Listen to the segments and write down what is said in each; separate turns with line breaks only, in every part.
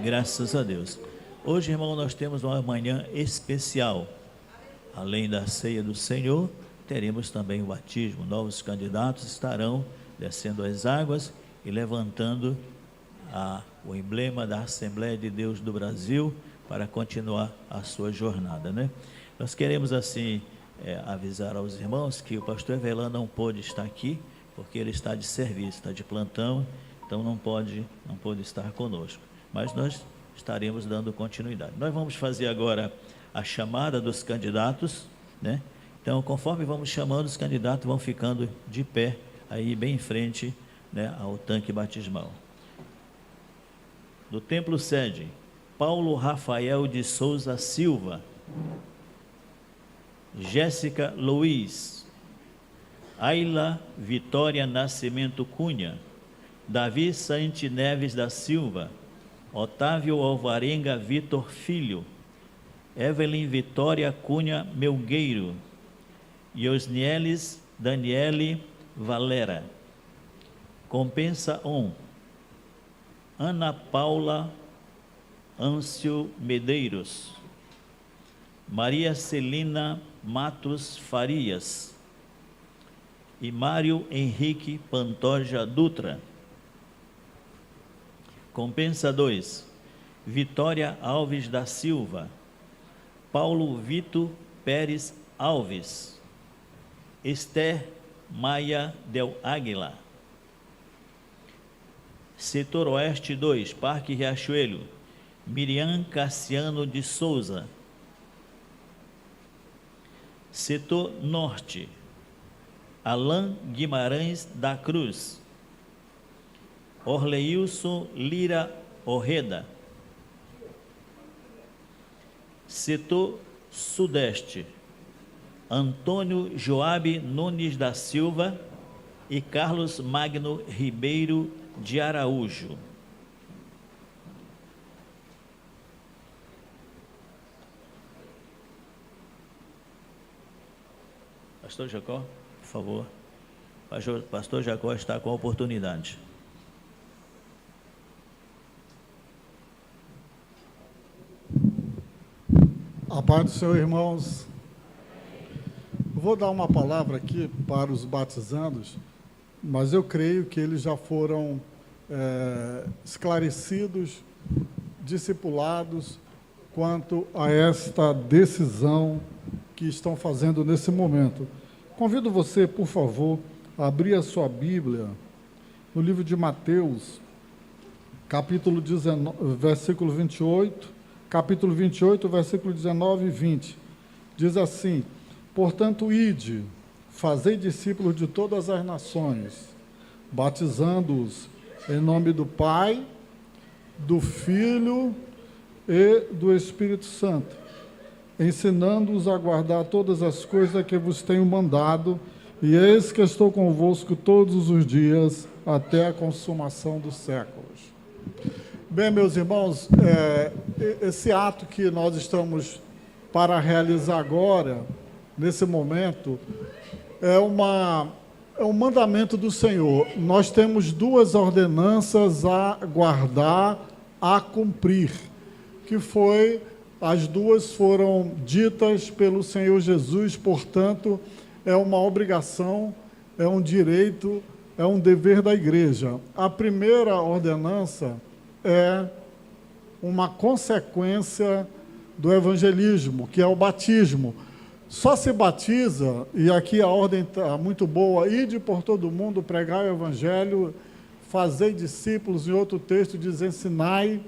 Graças a Deus. Hoje, irmão, nós temos uma manhã especial. Além da ceia do Senhor, teremos também o batismo. Novos candidatos estarão descendo as águas e levantando o emblema da Assembleia de Deus do Brasil para continuar a sua jornada, né? Nós queremos assim avisar aos irmãos que o pastor Evelan não pôde estar aqui, porque ele está de serviço, está de plantão, então não pôde estar conosco, mas nós estaremos dando continuidade. Nós vamos fazer agora a chamada dos candidatos, né? Então, conforme vamos chamando, os candidatos vão ficando de pé, aí bem em frente, né, ao tanque batismal. Do Templo Sede, Paulo Rafael de Souza Silva, Jéssica Luiz, Ayla Vitória Nascimento Cunha, Davi Sante Neves da Silva, Otávio Alvarenga Vitor Filho, Evelyn Vitória Cunha Melgueiro, Iosnieles Daniele Valera, Compensa 1, Ana Paula Âncio Medeiros, Maria Celina Matos Farias e Mário Henrique Pantoja Dutra. Compensa 2, Vitória Alves da Silva, Paulo Vito Pérez Alves, Esther Maia Del Águila. Setor Oeste 2, Parque Riachuelo, Miriam Cassiano de Souza. Setor Norte, Alain Guimarães da Cruz, Orleilson Lira Orreda. Setor Sudeste, Antônio Joabe Nunes da Silva e Carlos Magno Ribeiro de Araújo. Pastor Jacó, por favor. Pastor Jacó está com a oportunidade.
A paz do Senhor, irmãos. Vou dar uma palavra aqui para os batizandos, mas eu creio que eles já foram esclarecidos, discipulados quanto a esta decisão que estão fazendo nesse momento. Convido você, por favor, a abrir a sua Bíblia no livro de Mateus, capítulo 19, versículo 28, capítulo 28, versículo 19 e 20. Diz assim: portanto, ide, fazei discípulos de todas as nações, batizando-os em nome do Pai, do Filho e do Espírito Santo, ensinando-os a guardar todas as coisas que vos tenho mandado, e eis que estou convosco todos os dias, até a consumação dos séculos. Bem, meus irmãos, esse ato que nós estamos para realizar agora, nesse momento, é um mandamento do Senhor. Nós temos duas ordenanças a guardar, a cumprir, que foi... As duas foram ditas pelo Senhor Jesus, portanto, é uma obrigação, é um direito, é um dever da igreja. A primeira ordenança é uma consequência do evangelismo, que é o batismo. Só se batiza, e aqui a ordem está muito boa: ide por todo mundo, pregai o evangelho, fazei discípulos, em outro texto diz ensinai.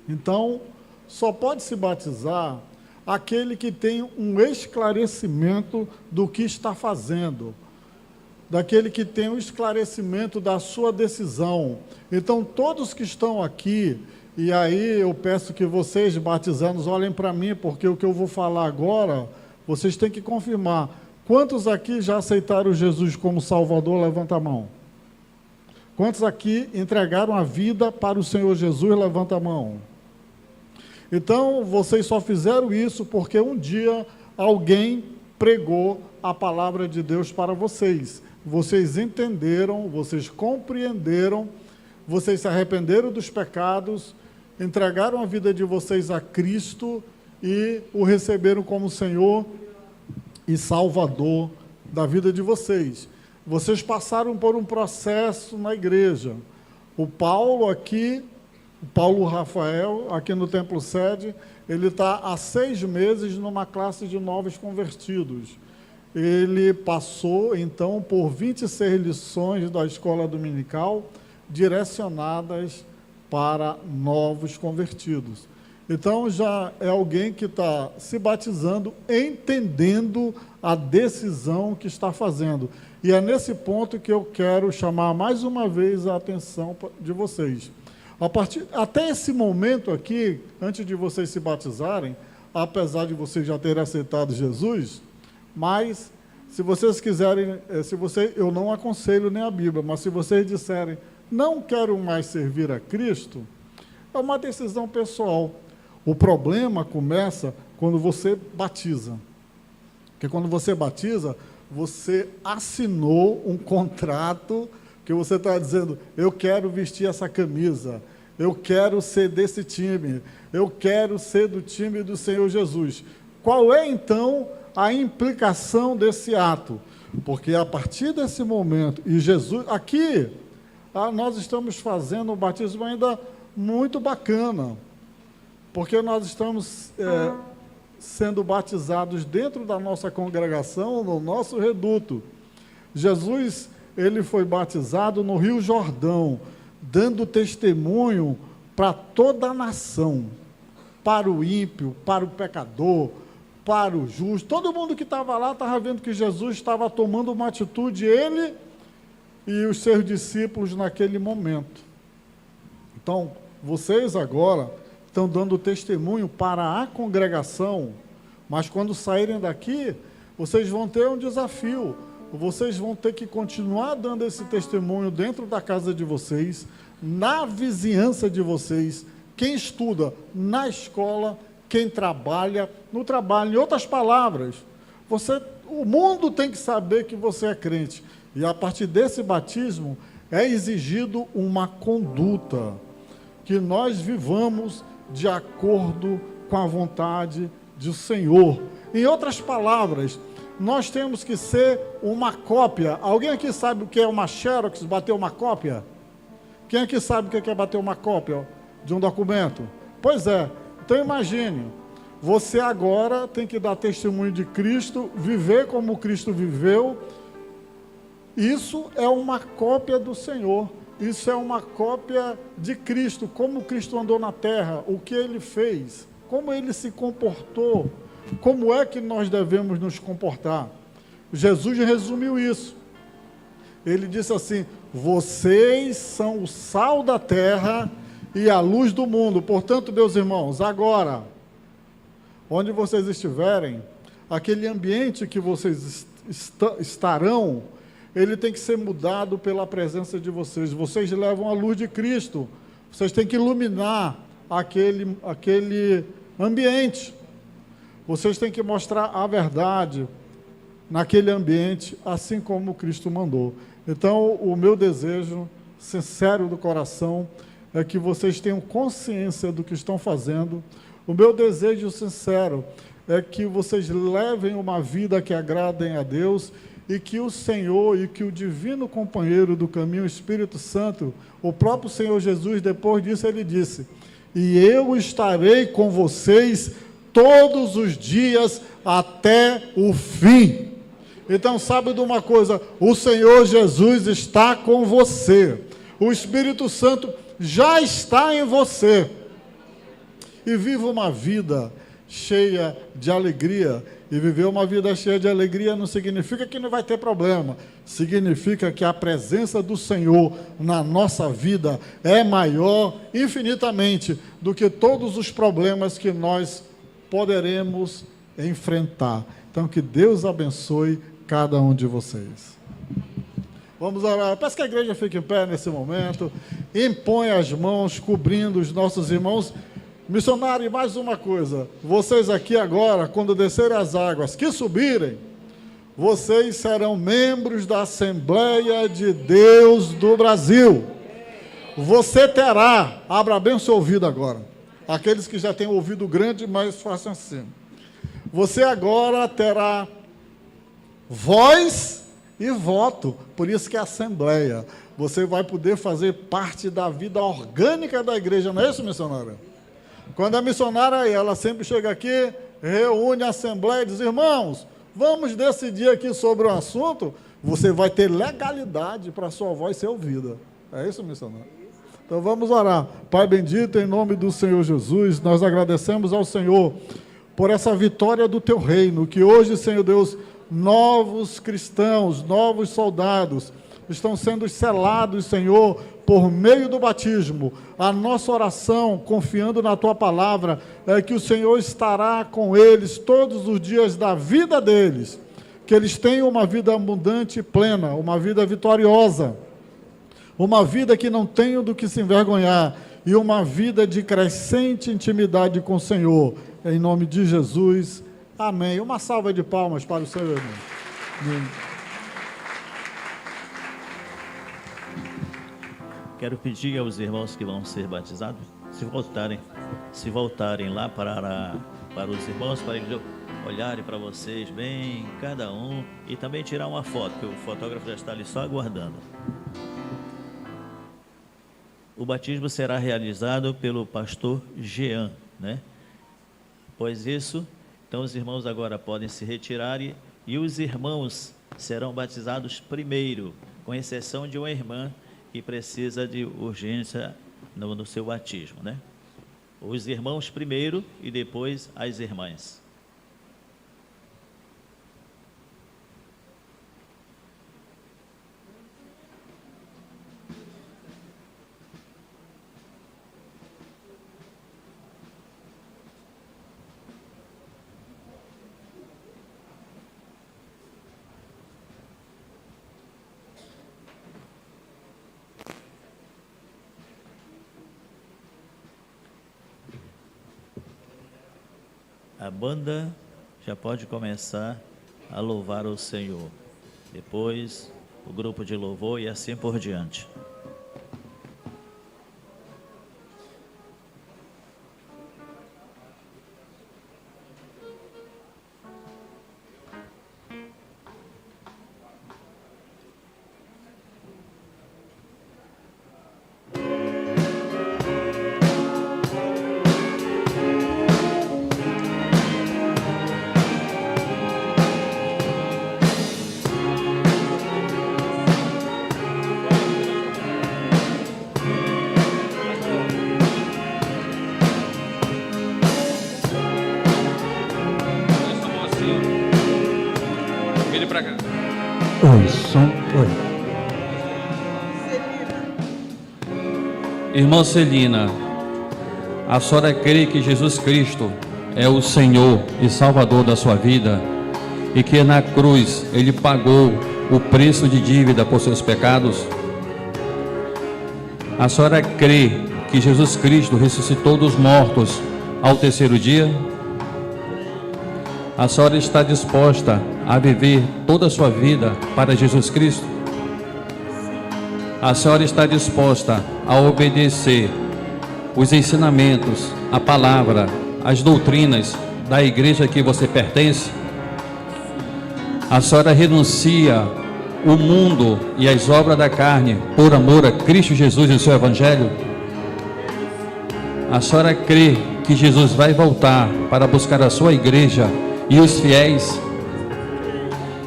Então, só pode se batizar aquele que tem um esclarecimento do que está fazendo, daquele que tem um esclarecimento da sua decisão. Então, todos que estão aqui, e aí eu peço que vocês, batizandos, olhem para mim, porque o que eu vou falar agora, vocês têm que confirmar. Quantos aqui já aceitaram Jesus como Salvador? Levanta a mão. Quantos aqui entregaram a vida para o Senhor Jesus? Levanta a mão. Então, vocês só fizeram isso porque um dia alguém pregou a palavra de Deus para vocês. Vocês entenderam, vocês compreenderam, vocês se arrependeram dos pecados entregaram a vida de vocês a Cristo e o receberam como Senhor e Salvador da vida de vocês. Vocês passaram por um processo na igreja. O Paulo Rafael, aqui no Templo Sede, ele está há 6 meses numa classe de novos convertidos. Ele passou, então, por 26 lições da escola dominical, direcionadas para novos convertidos. Então, já é alguém que está se batizando, entendendo a decisão que está fazendo. E é nesse ponto que eu quero chamar mais uma vez a atenção de vocês. Até esse momento aqui, antes de vocês se batizarem, apesar de vocês já terem aceitado Jesus, mas se vocês quiserem, eu não aconselho nem a Bíblia, mas se vocês disserem, não quero mais servir a Cristo, é uma decisão pessoal. O problema começa quando você batiza. Porque quando você batiza, você assinou um contrato que você está dizendo, eu quero vestir essa camisa, eu quero ser desse time, eu quero ser do time do Senhor Jesus. Qual é, então, a implicação desse ato? Porque a partir desse momento, e Jesus, aqui, nós estamos fazendo um batismo ainda muito bacana, porque nós estamos sendo batizados dentro da nossa congregação, no nosso reduto. Jesus, ele foi batizado no Rio Jordão, dando testemunho para toda a nação, para o ímpio, para o pecador, para o justo. Todo mundo que estava lá estava vendo que Jesus estava tomando uma atitude, ele e os seus discípulos naquele momento. Então, vocês agora estão dando testemunho para a congregação, mas quando saírem daqui, vocês vão ter um desafio. Vocês vão ter que continuar dando esse testemunho dentro da casa de vocês, na vizinhança de vocês, quem estuda na escola, quem trabalha no trabalho. Em outras palavras, o mundo tem que saber que você é crente. E a partir desse batismo é exigido uma conduta, que nós vivamos de acordo com a vontade do Senhor. Em outras palavras, nós temos que ser uma cópia. Alguém aqui sabe o que é uma xerox, bater uma cópia? Quem aqui sabe o que é bater uma cópia de um documento? Pois é. Então imagine, você agora tem que dar testemunho de Cristo, viver como Cristo viveu. Isso é uma cópia do Senhor. Isso é uma cópia de Cristo, como Cristo andou na terra, o que Ele fez, como Ele se comportou, como é que nós devemos nos comportar. Jesus resumiu isso. Ele disse assim, vocês são o sal da terra e a luz do mundo. Portanto, meus irmãos, agora, onde vocês estiverem, aquele ambiente que vocês estarão, ele tem que ser mudado pela presença de vocês. Vocês levam a luz de Cristo. Vocês têm que iluminar aquele ambiente. Vocês têm que mostrar a verdade naquele ambiente, assim como Cristo mandou. Então, o meu desejo sincero do coração é que vocês tenham consciência do que estão fazendo. O meu desejo sincero é que vocês levem uma vida que agradem a Deus e que o Senhor e que o divino companheiro do caminho, o Espírito Santo, o próprio Senhor Jesus, depois disso ele disse, e eu estarei com vocês todos os dias até o fim. Então, sabe de uma coisa, o Senhor Jesus está com você, o Espírito Santo já está em você, e viva uma vida cheia de alegria. E viver uma vida cheia de alegria não significa que não vai ter problema, significa que a presença do Senhor na nossa vida é maior infinitamente do que todos os problemas que nós poderemos enfrentar. Então, que Deus abençoe cada um de vocês. Vamos orar. Peço que a igreja fique em pé nesse momento, impõe as mãos, cobrindo os nossos irmãos. Missionário, e mais uma coisa, vocês aqui agora, quando descerem as águas que subirem, vocês serão membros da Assembleia de Deus do Brasil. Você terá, abra bem o seu ouvido agora, aqueles que já têm ouvido grande, mas façam assim. Você agora terá voz e voto, por isso que é assembleia. Você vai poder fazer parte da vida orgânica da igreja, não é isso, missionária? Quando a missionária, ela sempre chega aqui, reúne a assembleia e diz: irmãos, vamos decidir aqui sobre o assunto. Você vai ter legalidade para a sua voz ser ouvida. É isso, missionário? Então vamos orar. Pai bendito, em nome do Senhor Jesus, nós agradecemos ao Senhor por essa vitória do teu reino, que hoje, Senhor Deus, novos cristãos, novos soldados estão sendo selados, Senhor, por meio do batismo. A nossa oração, confiando na tua palavra, é que o Senhor estará com eles todos os dias da vida deles, que eles tenham uma vida abundante e plena, uma vida vitoriosa, uma vida que não tenham do que se envergonhar, e uma vida de crescente intimidade com o Senhor, em nome de Jesus, amém. Uma salva de palmas para o Senhor, irmão.
Quero pedir aos irmãos que vão ser batizados, se voltarem lá para os irmãos, para eles olharem para vocês bem, cada um, e também tirar uma foto, que o fotógrafo já está ali só aguardando. O batismo será realizado pelo pastor Jean, né? Após isso, então os irmãos agora podem se retirar e os irmãos serão batizados primeiro, com exceção de uma irmã que precisa de urgência no seu batismo, né? Os irmãos primeiro e depois as irmãs. A banda já pode começar a louvar o Senhor. Depois, o grupo de louvor e assim por diante.
Oi, som, oi. Irmã Celina, a senhora crê que Jesus Cristo é o Senhor e Salvador da sua vida e que na cruz Ele pagou o preço de dívida por seus pecados? A senhora crê que Jesus Cristo ressuscitou dos mortos ao terceiro dia? A senhora está disposta a viver toda a sua vida para Jesus Cristo? A senhora está disposta a obedecer os ensinamentos, a palavra, as doutrinas da igreja que você pertence? A senhora renuncia o mundo e as obras da carne por amor a Cristo Jesus e o seu Evangelho? A senhora crê que Jesus vai voltar para buscar a sua igreja e os fiéis?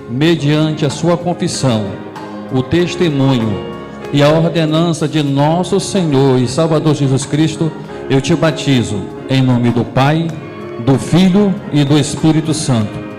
Mediante a sua confissão, o testemunho e a ordenança de nosso Senhor e Salvador Jesus Cristo, eu te batizo em nome do Pai, do Filho e do Espírito Santo.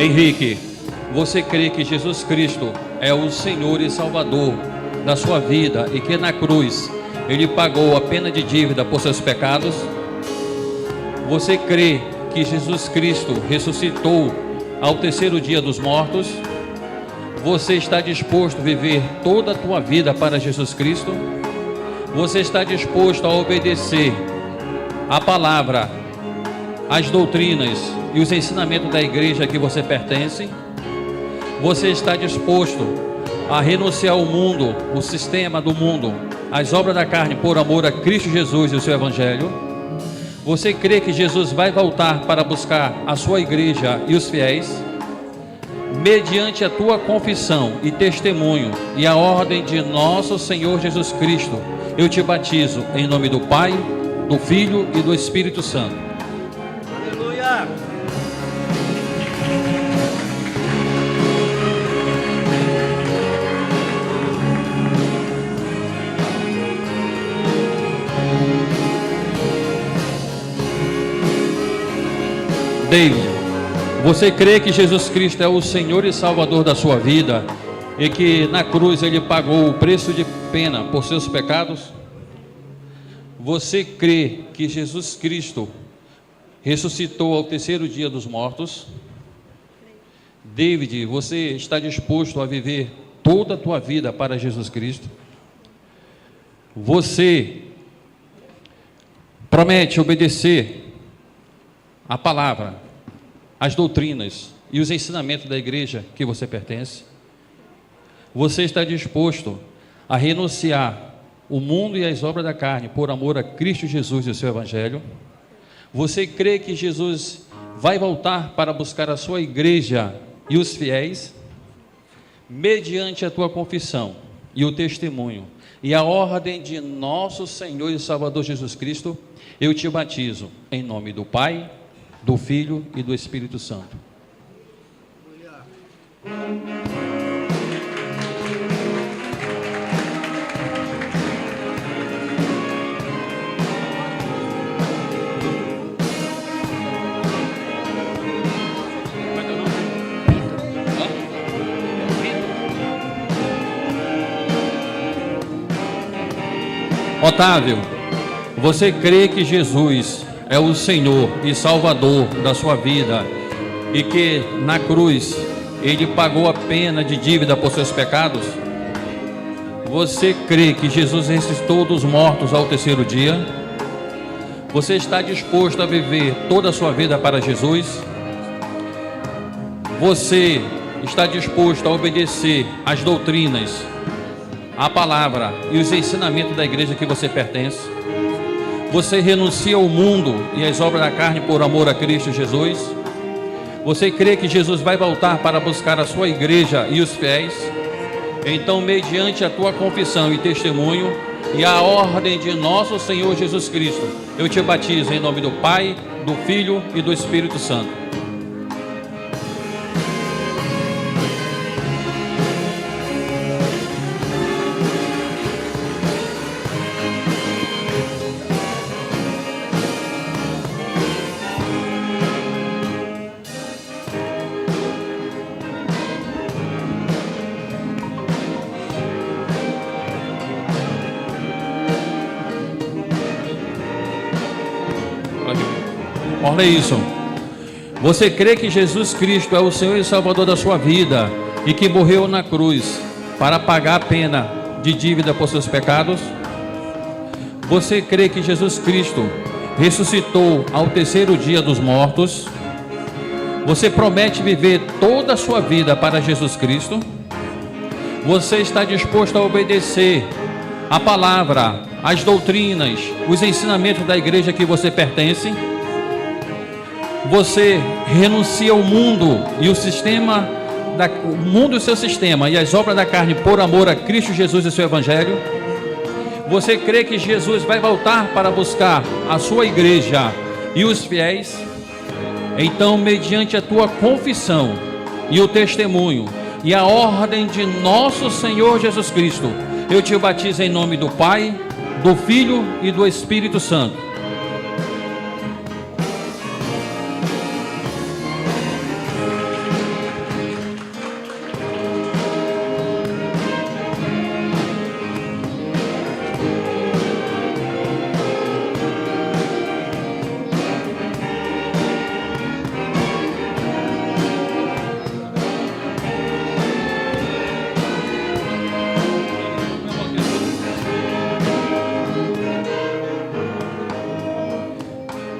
Henrique, você crê que Jesus Cristo é o Senhor e Salvador da sua vida e que na cruz Ele pagou a pena de dívida por seus pecados? Você crê que Jesus Cristo ressuscitou ao terceiro dia dos mortos? Você está disposto a viver toda a tua vida para Jesus Cristo? Você está disposto a obedecer a palavra, as doutrinas e os ensinamentos da igreja a que você pertence? Você está disposto a renunciar ao mundo, o sistema do mundo, as obras da carne, por amor a Cristo Jesus e o seu Evangelho? Você crê que Jesus vai voltar para buscar a sua igreja e os fiéis? Mediante a tua confissão e testemunho e a ordem de nosso Senhor Jesus Cristo, eu te batizo em nome do Pai, do Filho e do Espírito Santo.
Aleluia!
David, você crê que Jesus Cristo é o Senhor e Salvador da sua vida e que na cruz Ele pagou o preço de pena por seus pecados? Você crê que Jesus Cristo ressuscitou ao terceiro dia dos mortos? David, você está disposto a viver toda a tua vida para Jesus Cristo? Você promete obedecer a palavra, as doutrinas e os ensinamentos da igreja que você pertence? Você está disposto a renunciar o mundo e as obras da carne por amor a Cristo Jesus e o seu Evangelho? Você crê que Jesus vai voltar para buscar a sua igreja e os fiéis? Mediante a tua confissão e o testemunho e a ordem de nosso Senhor e Salvador Jesus Cristo, eu te batizo em nome do Pai, do Filho e do Espírito Santo. Otávio, você crê que Jesus é o Senhor e Salvador da sua vida e que na cruz Ele pagou a pena de dívida por seus pecados? Você crê que Jesus ressuscitou dos mortos ao terceiro dia? Você está disposto a viver toda a sua vida para Jesus? Você está disposto a obedecer às doutrinas, a palavra e os ensinamentos da igreja que você pertence? Você renuncia ao mundo e às obras da carne por amor a Cristo Jesus? Você crê que Jesus vai voltar para buscar a sua igreja e os fiéis? Então, mediante a tua confissão e testemunho e a ordem de nosso Senhor Jesus Cristo, eu te batizo em nome do Pai, do Filho e do Espírito Santo. Olha isso. Você crê que Jesus Cristo é o Senhor e Salvador da sua vida e que morreu na cruz para pagar a pena de dívida por seus pecados? Você crê que Jesus Cristo ressuscitou ao terceiro dia dos mortos? Você promete viver toda a sua vida para Jesus Cristo? Você está disposto a obedecer a palavra, as doutrinas, os ensinamentos da igreja que você pertence? Você renuncia ao mundo e o sistema, o mundo e o seu sistema e as obras da carne por amor a Cristo Jesus e seu Evangelho? Você crê que Jesus vai voltar para buscar a sua igreja e os fiéis? Então, mediante a tua confissão e o testemunho e a ordem de nosso Senhor Jesus Cristo, eu te batizo em nome do Pai, do Filho e do Espírito Santo.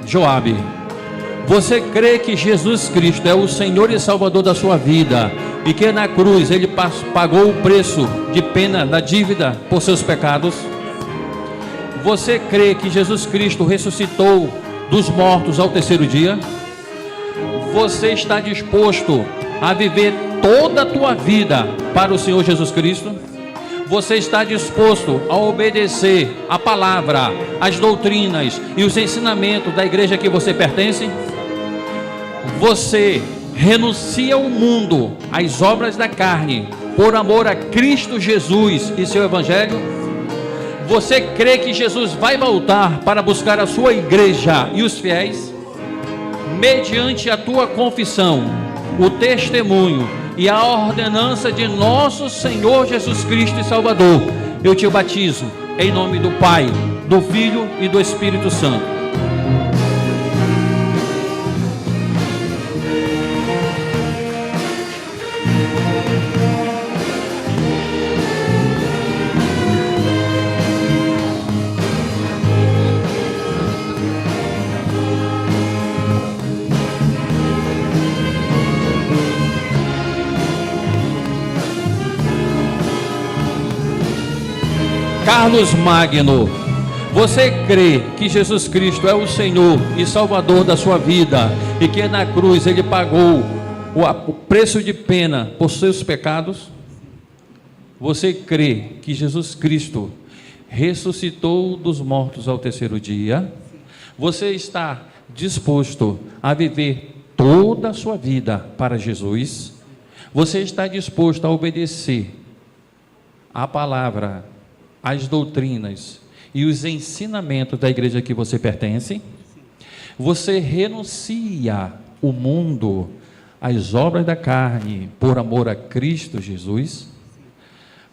Joabe, você crê que Jesus Cristo é o Senhor e Salvador da sua vida e que na cruz Ele pagou o preço de pena da dívida por seus pecados? Você crê que Jesus Cristo ressuscitou dos mortos ao terceiro dia? Você está disposto a viver toda a tua vida para o Senhor Jesus Cristo? Você está disposto a obedecer a palavra, as doutrinas e os ensinamentos da igreja que você pertence? Você renuncia ao mundo, às obras da carne, por amor a Cristo Jesus e seu Evangelho? Você crê que Jesus vai voltar para buscar a sua igreja e os fiéis? Mediante a tua confissão, o testemunho e a ordenança de nosso Senhor Jesus Cristo e Salvador, eu te batizo em nome do Pai, do Filho e do Espírito Santo. Carlos Magno, você crê que Jesus Cristo é o Senhor e Salvador da sua vida e que na cruz Ele pagou o preço de pena por seus pecados? Você crê que Jesus Cristo ressuscitou dos mortos ao terceiro dia? Você está disposto a viver toda a sua vida para Jesus? Você está disposto a obedecer a palavra, as doutrinas e os ensinamentos da igreja que você pertence? Você renuncia o mundo, as obras da carne, por amor a Cristo Jesus?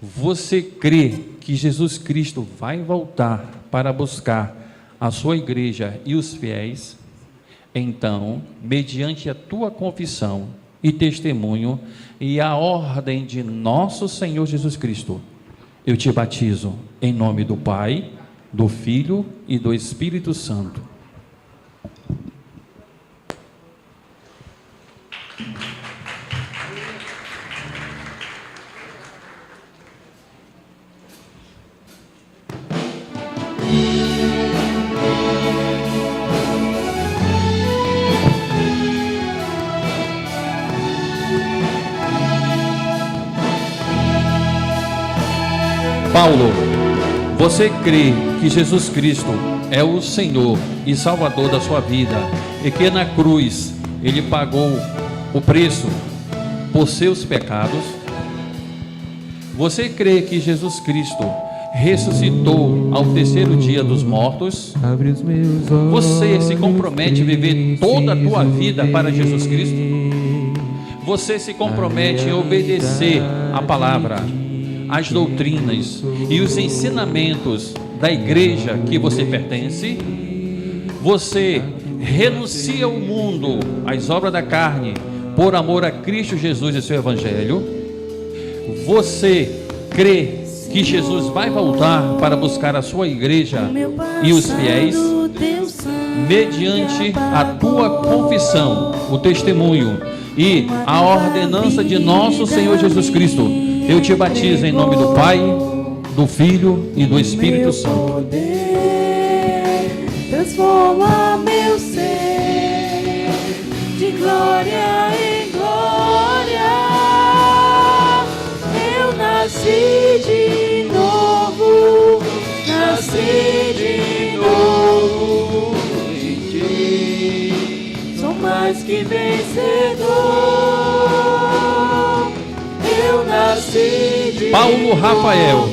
Você crê que Jesus Cristo vai voltar para buscar a sua igreja e os fiéis? Então, mediante a tua confissão e testemunho e a ordem de nosso Senhor Jesus Cristo, eu te batizo em nome do Pai, do Filho e do Espírito Santo. Paulo, você crê que Jesus Cristo é o Senhor e Salvador da sua vida e que na cruz Ele pagou o preço por seus pecados? Você crê que Jesus Cristo ressuscitou ao terceiro dia dos mortos? Você se compromete a viver toda a tua vida para Jesus Cristo? Você se compromete a obedecer a palavra, as doutrinas e os ensinamentos da igreja que você pertence? Você renuncia ao mundo, às obras da carne, por amor a Cristo Jesus e seu Evangelho? Você crê que Jesus vai voltar para buscar a sua igreja e os fiéis? Mediante a tua confissão, o testemunho e a ordenança de nosso Senhor Jesus Cristo, eu te batizo em nome do Pai, do Filho e do Espírito Santo.
Transforma meu ser de glória em glória. Eu nasci de novo, nasci de novo em ti. Sou mais que vencedor.
Paulo Rafael,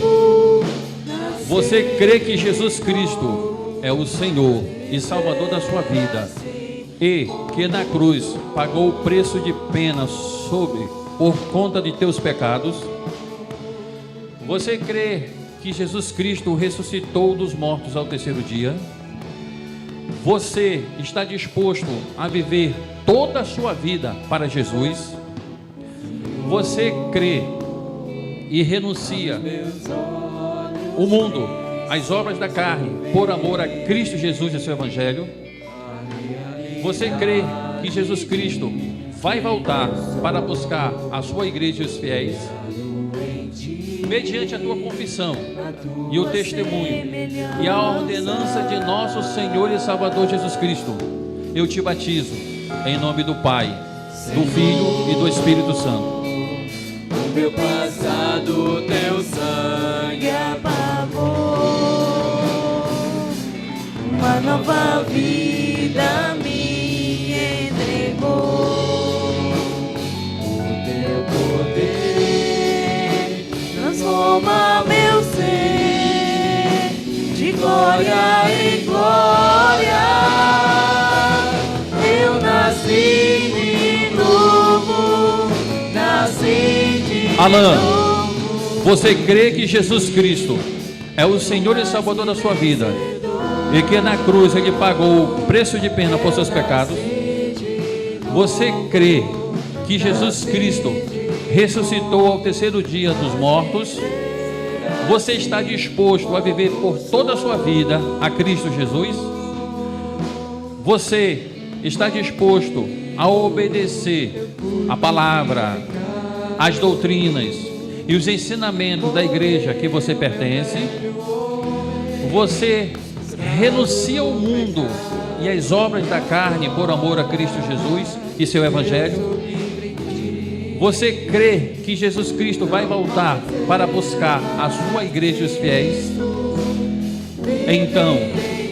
você crê que Jesus Cristo é o Senhor e Salvador da sua vida e que na cruz pagou o preço de pena por conta de teus pecados? Você crê que Jesus Cristo ressuscitou dos mortos ao terceiro dia? Você está disposto a viver toda a sua vida para Jesus? Você crê e renuncia o mundo, as obras da carne, por amor a Cristo Jesus e seu Evangelho? Você crê que Jesus Cristo vai voltar para buscar a sua igreja e os fiéis? Mediante a tua confissão e o testemunho e a ordenança de nosso Senhor e Salvador Jesus Cristo, eu te batizo em nome do Pai, do Filho e do Espírito Santo.
O meu passado, teu sangue apagou, uma nova vida me entregou. O teu poder transforma meu ser de glória em glória. Eu nasci de novo, nasci de
Alan,
novo.
você crê que Jesus Cristo é o Senhor e Salvador da sua vida e que na cruz Ele pagou o preço de pena por seus pecados? Você crê que Jesus Cristo ressuscitou ao terceiro dia dos mortos? Você está disposto a viver por toda a sua vida a Cristo Jesus? Você está disposto a obedecer a palavra, as doutrinas e os ensinamentos da igreja que você pertence? Você renuncia ao mundo e às obras da carne por amor a Cristo Jesus e seu Evangelho? Você crê que Jesus Cristo vai voltar para buscar a sua igreja e os fiéis? Então,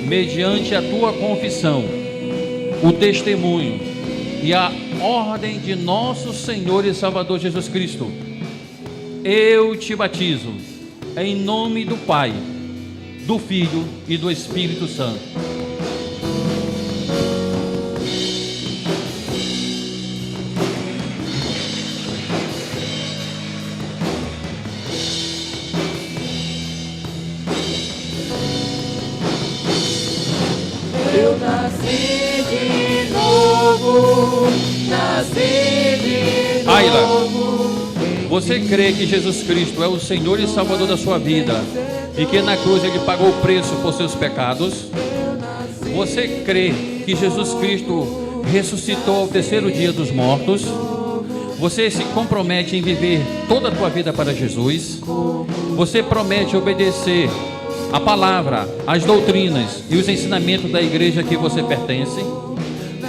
mediante a tua confissão, o testemunho e a ordem de nosso Senhor e Salvador Jesus Cristo, eu te batizo em nome do Pai, do Filho e do Espírito Santo.
Eu nasci de novo, nasci de
Ayla,
novo.
você crê que Jesus Cristo é o Senhor e Salvador da sua vida e que na cruz Ele pagou o preço por seus pecados? Você crê que Jesus Cristo ressuscitou ao terceiro dia dos mortos? Você se compromete em viver toda a tua vida para Jesus? Você promete obedecer a palavra, as doutrinas e os ensinamentos da igreja a que você pertence?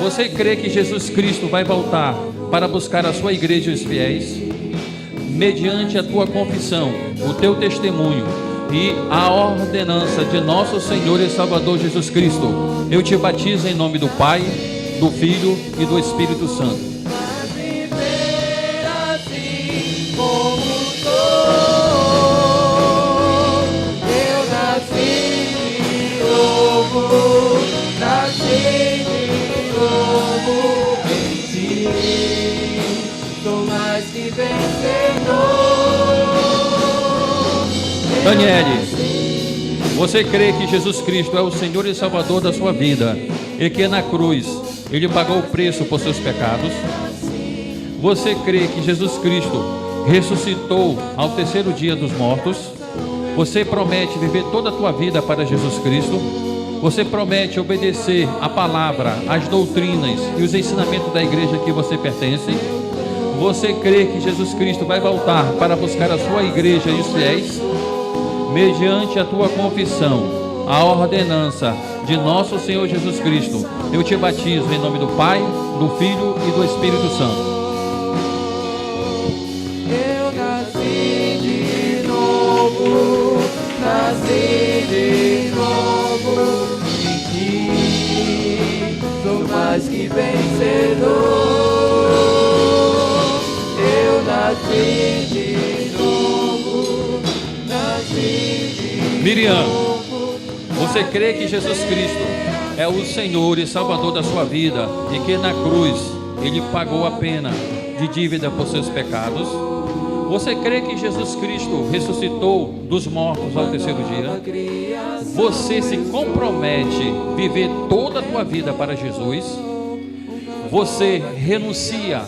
Você crê que Jesus Cristo vai voltar para buscar a sua igreja e os fiéis? Mediante a tua confissão, o teu testemunho e a ordenança de nosso Senhor e Salvador Jesus Cristo, eu te batizo em nome do Pai, do Filho e do Espírito Santo.
Viver assim como sou. Eu nasci de novo, nasci de novo em ti. Sou mais que vencedor.
Daniele, você crê que Jesus Cristo é o Senhor e Salvador da sua vida e que na cruz Ele pagou o preço por seus pecados? Você crê que Jesus Cristo ressuscitou ao terceiro dia dos mortos? Você promete viver toda a tua vida para Jesus Cristo? Você promete obedecer a palavra, as doutrinas e os ensinamentos da igreja a que você pertence? Você crê que Jesus Cristo vai voltar para buscar a sua igreja e os fiéis? Mediante a tua confissão, a ordenança de nosso Senhor Jesus Cristo, eu te batizo em nome do Pai, do Filho e do Espírito Santo.
Eu nasci de novo, nasci de novo em ti. Sou mais que vencedor. Eu nasci de novo, nasci de
Miriam,
novo.
você crê que Jesus Cristo é o Senhor e Salvador da sua vida e que na cruz Ele pagou a pena de dívida por seus pecados? Você crê que Jesus Cristo ressuscitou dos mortos ao terceiro dia? Você se compromete a viver toda a tua vida para Jesus? Você renuncia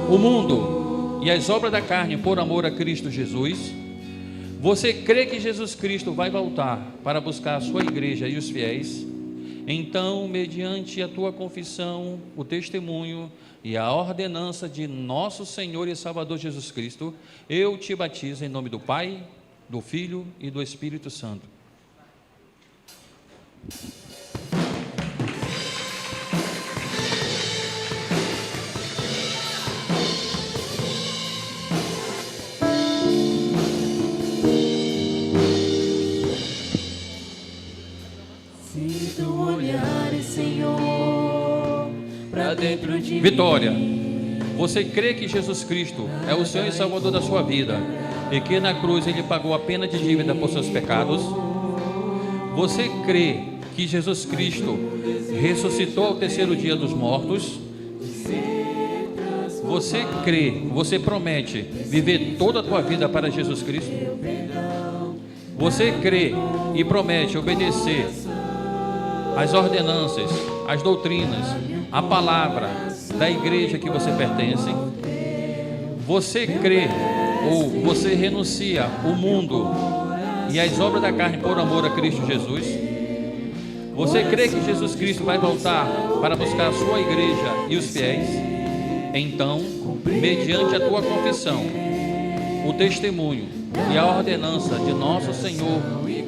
o mundo e as obras da carne por amor a Cristo Jesus? Você crê que Jesus Cristo vai voltar para buscar a sua igreja e os fiéis? Então, mediante a tua confissão, o testemunho e a ordenança de nosso Senhor e Salvador Jesus Cristo, eu te batizo em nome do Pai, do Filho e do Espírito Santo.
Se tu olhares, Senhor, para dentro de
Vitória, você crê que Jesus Cristo é o Senhor e Salvador da sua vida e que na cruz Ele pagou a pena de dívida por seus pecados? Você crê que Jesus Cristo ressuscitou ao terceiro dia dos mortos? Você crê, você promete viver toda a tua vida para Jesus Cristo? Você crê e promete obedecer as ordenanças, as doutrinas, a palavra da igreja que você pertence? Você crê ou você renuncia o mundo e as obras da carne por amor a Cristo Jesus? Você crê que Jesus Cristo vai voltar para buscar a sua igreja e os fiéis? Então, mediante a tua confissão, o testemunho e a ordenança de nosso Senhor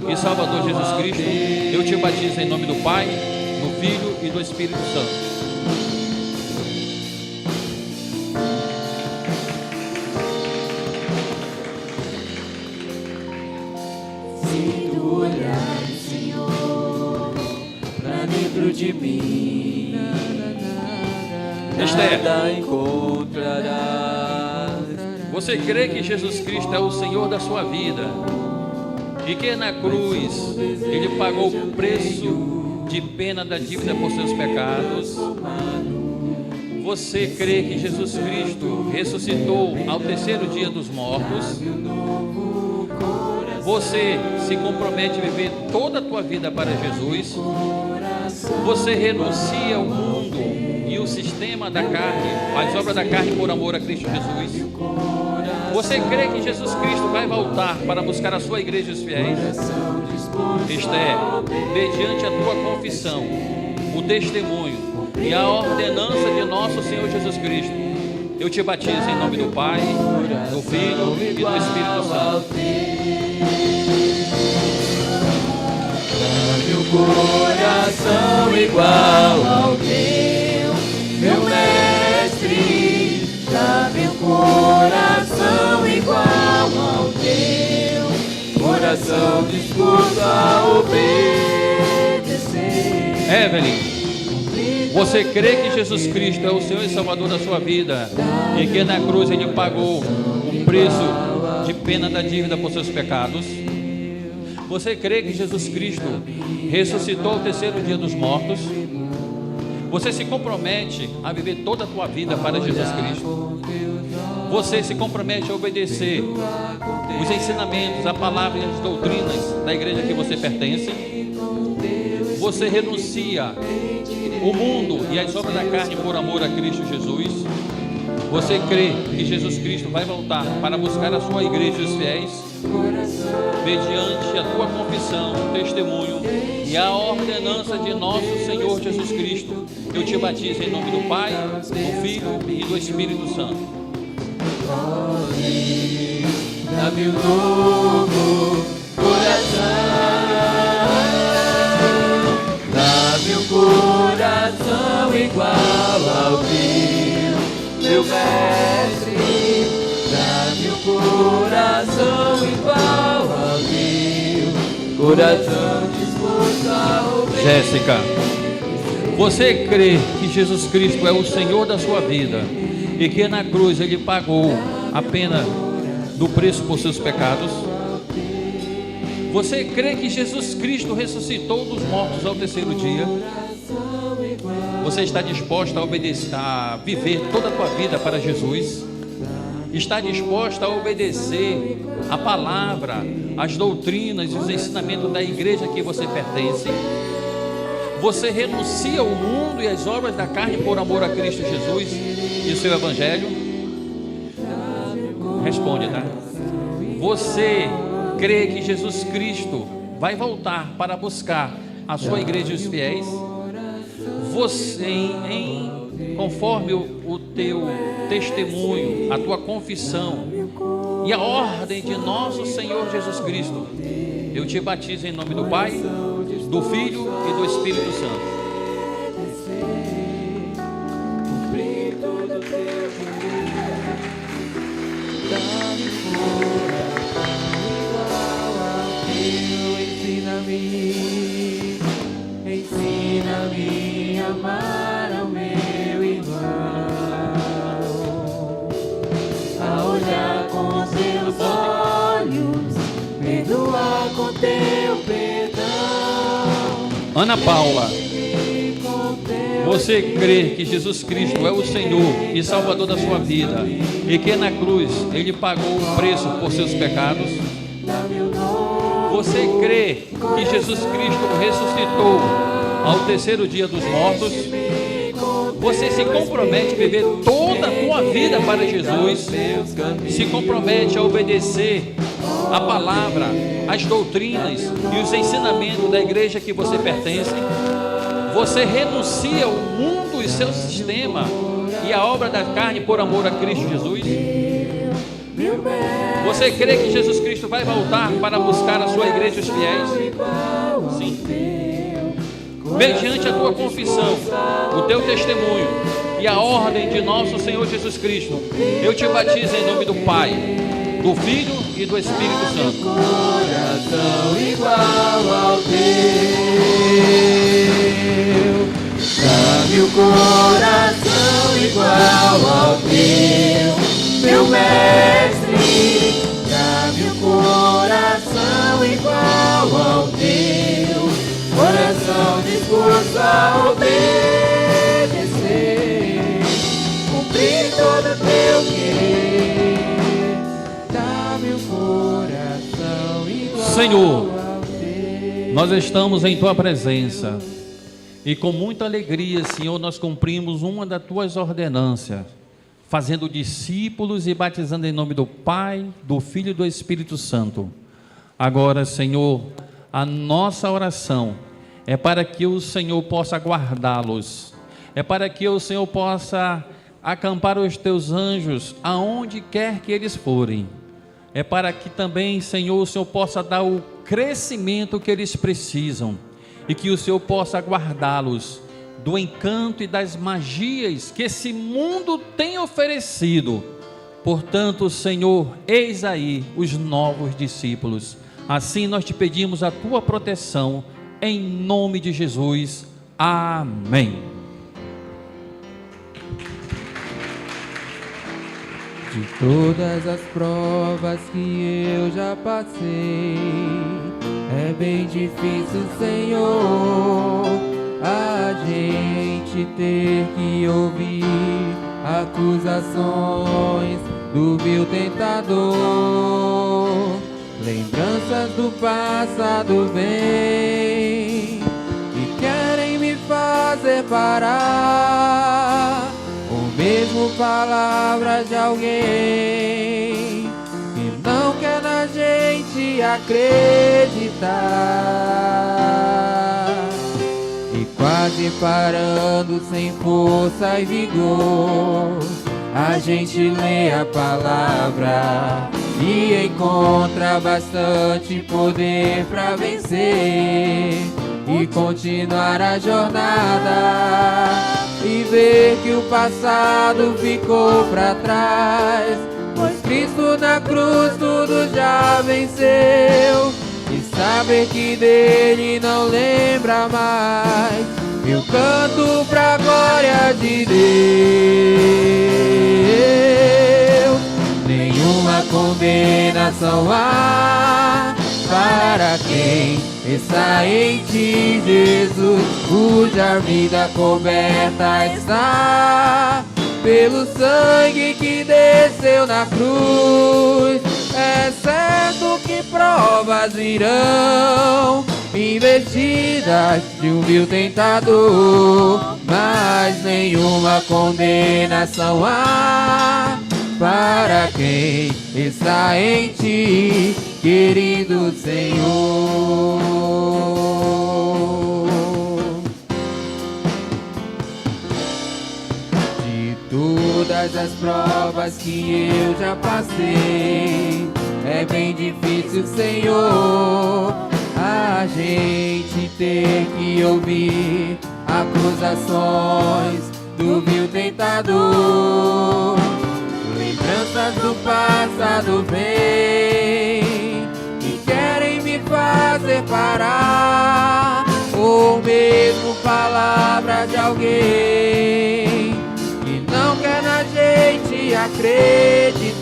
e Salvador Jesus Cristo, eu te batizo em nome do Pai, do Filho e do Espírito Santo.
Se tu olhares, Senhor, para dentro de mim,
Esther,
nada encontrarás.
você crê que Jesus Cristo é o Senhor da sua vida e que na cruz Ele pagou o preço de pena da dívida por seus pecados? Você crê que Jesus Cristo ressuscitou ao terceiro dia dos mortos? Você se compromete a viver toda a tua vida para Jesus? Você renuncia ao mundo e o sistema da carne, as obras da carne por amor a Cristo Jesus? Você crê que Jesus Cristo vai voltar para buscar a sua igreja e os fiéis? Esther, mediante a tua confissão, o testemunho e a ordenança de nosso Senhor Jesus Cristo, eu te batizo em nome do Pai, do Filho e do Espírito Santo.
Dá-me um coração igual ao teu, meu mestre. Dá-me um coração igual ao teu, coração disposto a obedecer.
Evelyn, você crê que Jesus Cristo é o Senhor e Salvador da sua vida e que na cruz Ele pagou o preço de pena da dívida por seus pecados? Você crê que Jesus Cristo ressuscitou ao terceiro dia dos mortos? Você se compromete a viver toda a tua vida para Jesus Cristo? Você se compromete a obedecer os ensinamentos, a palavra e as doutrinas da igreja que você pertence? Você renuncia o mundo e as obras da carne por amor a Cristo Jesus? Você crê que Jesus Cristo vai voltar para buscar a sua igreja e os fiéis? Mediante a tua confissão, testemunho e a ordenança de nosso Senhor Jesus Cristo, eu te batizo em nome do Pai, do Filho e do Espírito Santo.
Dá-me um novo coração, dá-me um coração igual ao teu, meu mestre. Dá-me um coração igual ao teu, coração disposto a obedecer.
Jéssica, você crê que Jesus Cristo é o Senhor da sua vida e que na cruz Ele pagou a pena do preço por seus pecados? Você crê que Jesus Cristo ressuscitou dos mortos ao terceiro dia? Você está disposta a obedecer, a viver toda a tua vida para Jesus? Está disposta a obedecer a palavra, as doutrinas e os ensinamentos da igreja a que você pertence? Você renuncia ao mundo e às obras da carne por amor a Cristo Jesus e o seu Evangelho? Responde, tá? Você crê que Jesus Cristo vai voltar para buscar a sua igreja e os fiéis. Você, conforme o teu testemunho, a tua confissão e a ordem de nosso Senhor Jesus Cristo, eu te batizo em nome do Pai, do Filho e do Espírito Santo.
Ensina-me a amar ao meu irmão, a olhar com os teus olhos, perdoar com teu perdão.
Ana Paula, você crê que Jesus Cristo é o Senhor e Salvador da sua vida e que na cruz Ele pagou o preço por seus pecados? Você crê que Jesus Cristo ressuscitou ao terceiro dia dos mortos? Você se compromete a viver toda a tua vida para Jesus? Se compromete a obedecer a palavra, as doutrinas e os ensinamentos da igreja que você pertence? Você renuncia ao mundo e seu sistema e a obra da carne por amor a Cristo Jesus? Você crê que Jesus Cristo vai voltar para buscar a sua igreja e os fiéis? Sim. Mediante a tua confissão, o teu testemunho e a ordem de nosso Senhor Jesus Cristo, eu te batizo em nome do Pai, do Filho e do Espírito Santo.
Coração igual ao teu, dá-me o coração igual ao teu, meu mestre, dá-me o coração igual ao teu, coração disposto a obedecer, cumprir todo o teu querer, dá-me o coração igual
Senhor,
ao teu.
nós estamos em tua presença e com muita alegria, Senhor, nós cumprimos uma das tuas ordenanças, fazendo discípulos e batizando em nome do Pai, do Filho e do Espírito Santo. Agora, Senhor, a nossa oração é para que o Senhor possa guardá-los, é para que o Senhor possa acampar os teus anjos aonde quer que eles forem, é para que também, Senhor, o Senhor possa dar o crescimento que eles precisam e que o Senhor possa guardá-los do encanto e das magias que esse mundo tem oferecido. Portanto, Senhor, eis aí os novos discípulos. Assim nós te pedimos a tua proteção, em nome de Jesus. Amém.
De todas as provas que eu já passei, é bem difícil, Senhor, a gente ter que ouvir acusações do vil tentador. Lembranças do passado vêm e querem me fazer parar, ou mesmo palavras de alguém que não quer na gente acreditar. Quase parando sem força e vigor, a gente lê a palavra e encontra bastante poder para vencer e continuar a jornada e ver que o passado ficou para trás, pois Cristo na cruz tudo já venceu. E saber que dele não lembra mais, eu canto pra glória de Deus. Nenhuma condenação há para quem está em ti, Jesus, cuja vida coberta está pelo sangue que desceu na cruz. É certo que provas virão, investidas de um vil tentador, mas nenhuma condenação há para quem está em ti, querido Senhor. todas as provas que eu já passei. É bem difícil, Senhor, a gente ter que ouvir acusações do vil tentador. Lembranças do passado vêm e querem me fazer parar, ou mesmo palavras de alguém que não quer na gente acreditar.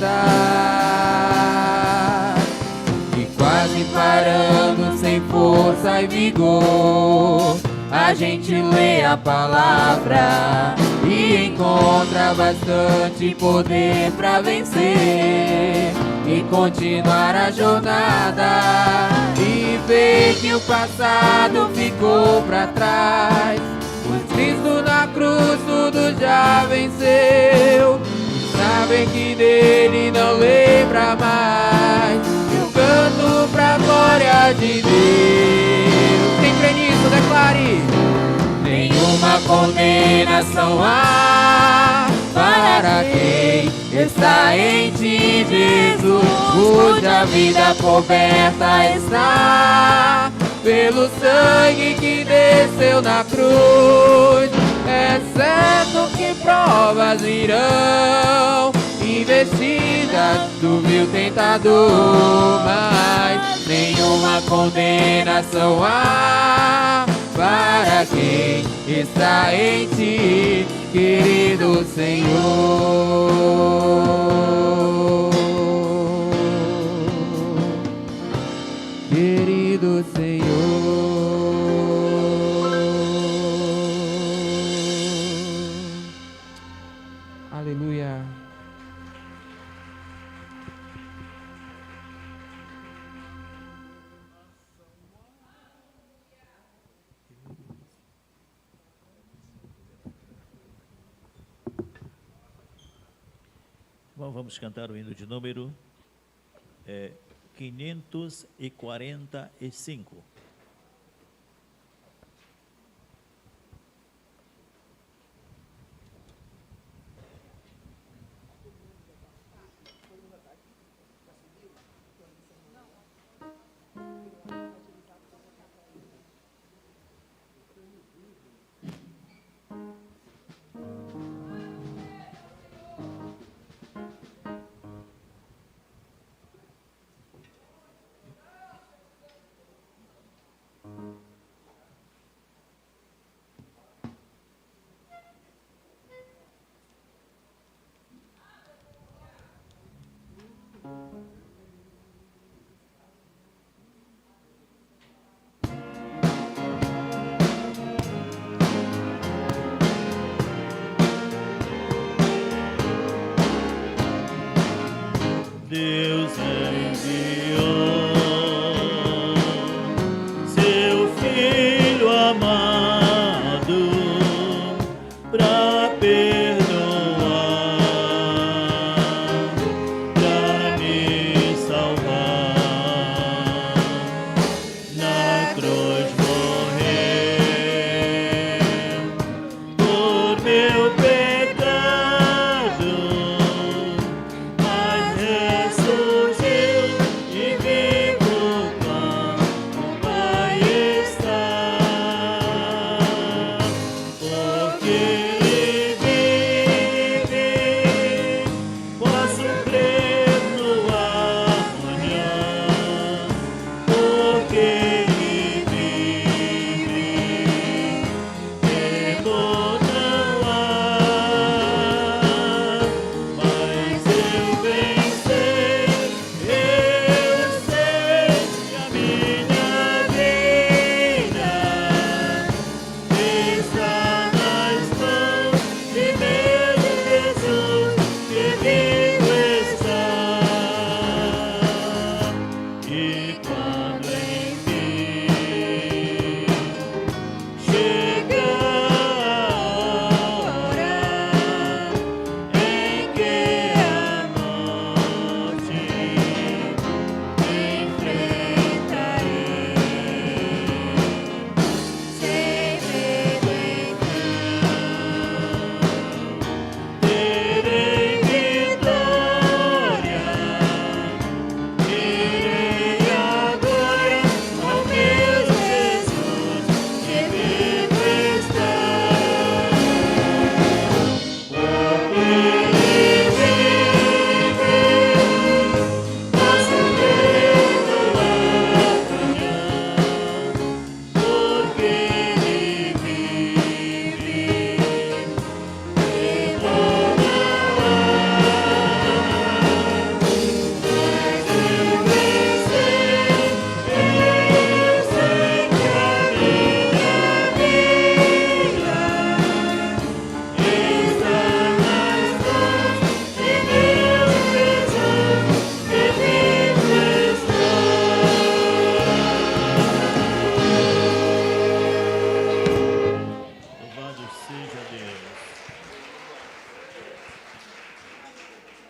E quase parando sem força e vigor, a gente lê a palavra e encontra bastante poder pra vencer e continuar a jornada, e ver que o passado ficou pra trás, pois Cristo na cruz tudo já venceu. E saber que dele não lembra mais, eu canto pra glória de Deus. Quem crê nisso, declare: nenhuma condenação há para quem está em ti, Jesus, cuja vida coberta está pelo sangue que desceu na cruz. É certo que provas virão, investidas do vil tentador, mas nenhuma condenação há para quem está em ti, querido Senhor. Querido Senhor. Aleluia.
Bom, vamos cantar o hino de número 545. Deus enviou seu Filho amado para perdoar, para me salvar. Na cruz morreu por meu pecado, mas ressuscitou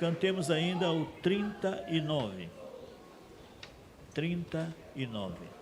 Cantemos ainda o 39. 39.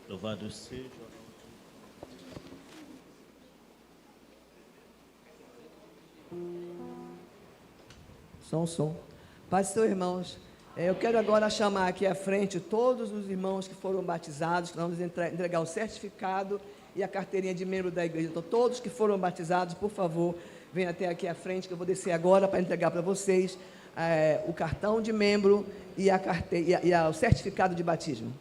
Louvado seja
o som. Paz do Senhor, irmãos. Eu quero agora chamar aqui à frente todos os irmãos que foram batizados, que vamos entregar o certificado e a carteirinha de membro da igreja. Então, todos que foram batizados, por favor, venham até aqui à frente, que eu vou descer agora para entregar para vocês o cartão de membro e o certificado de batismo.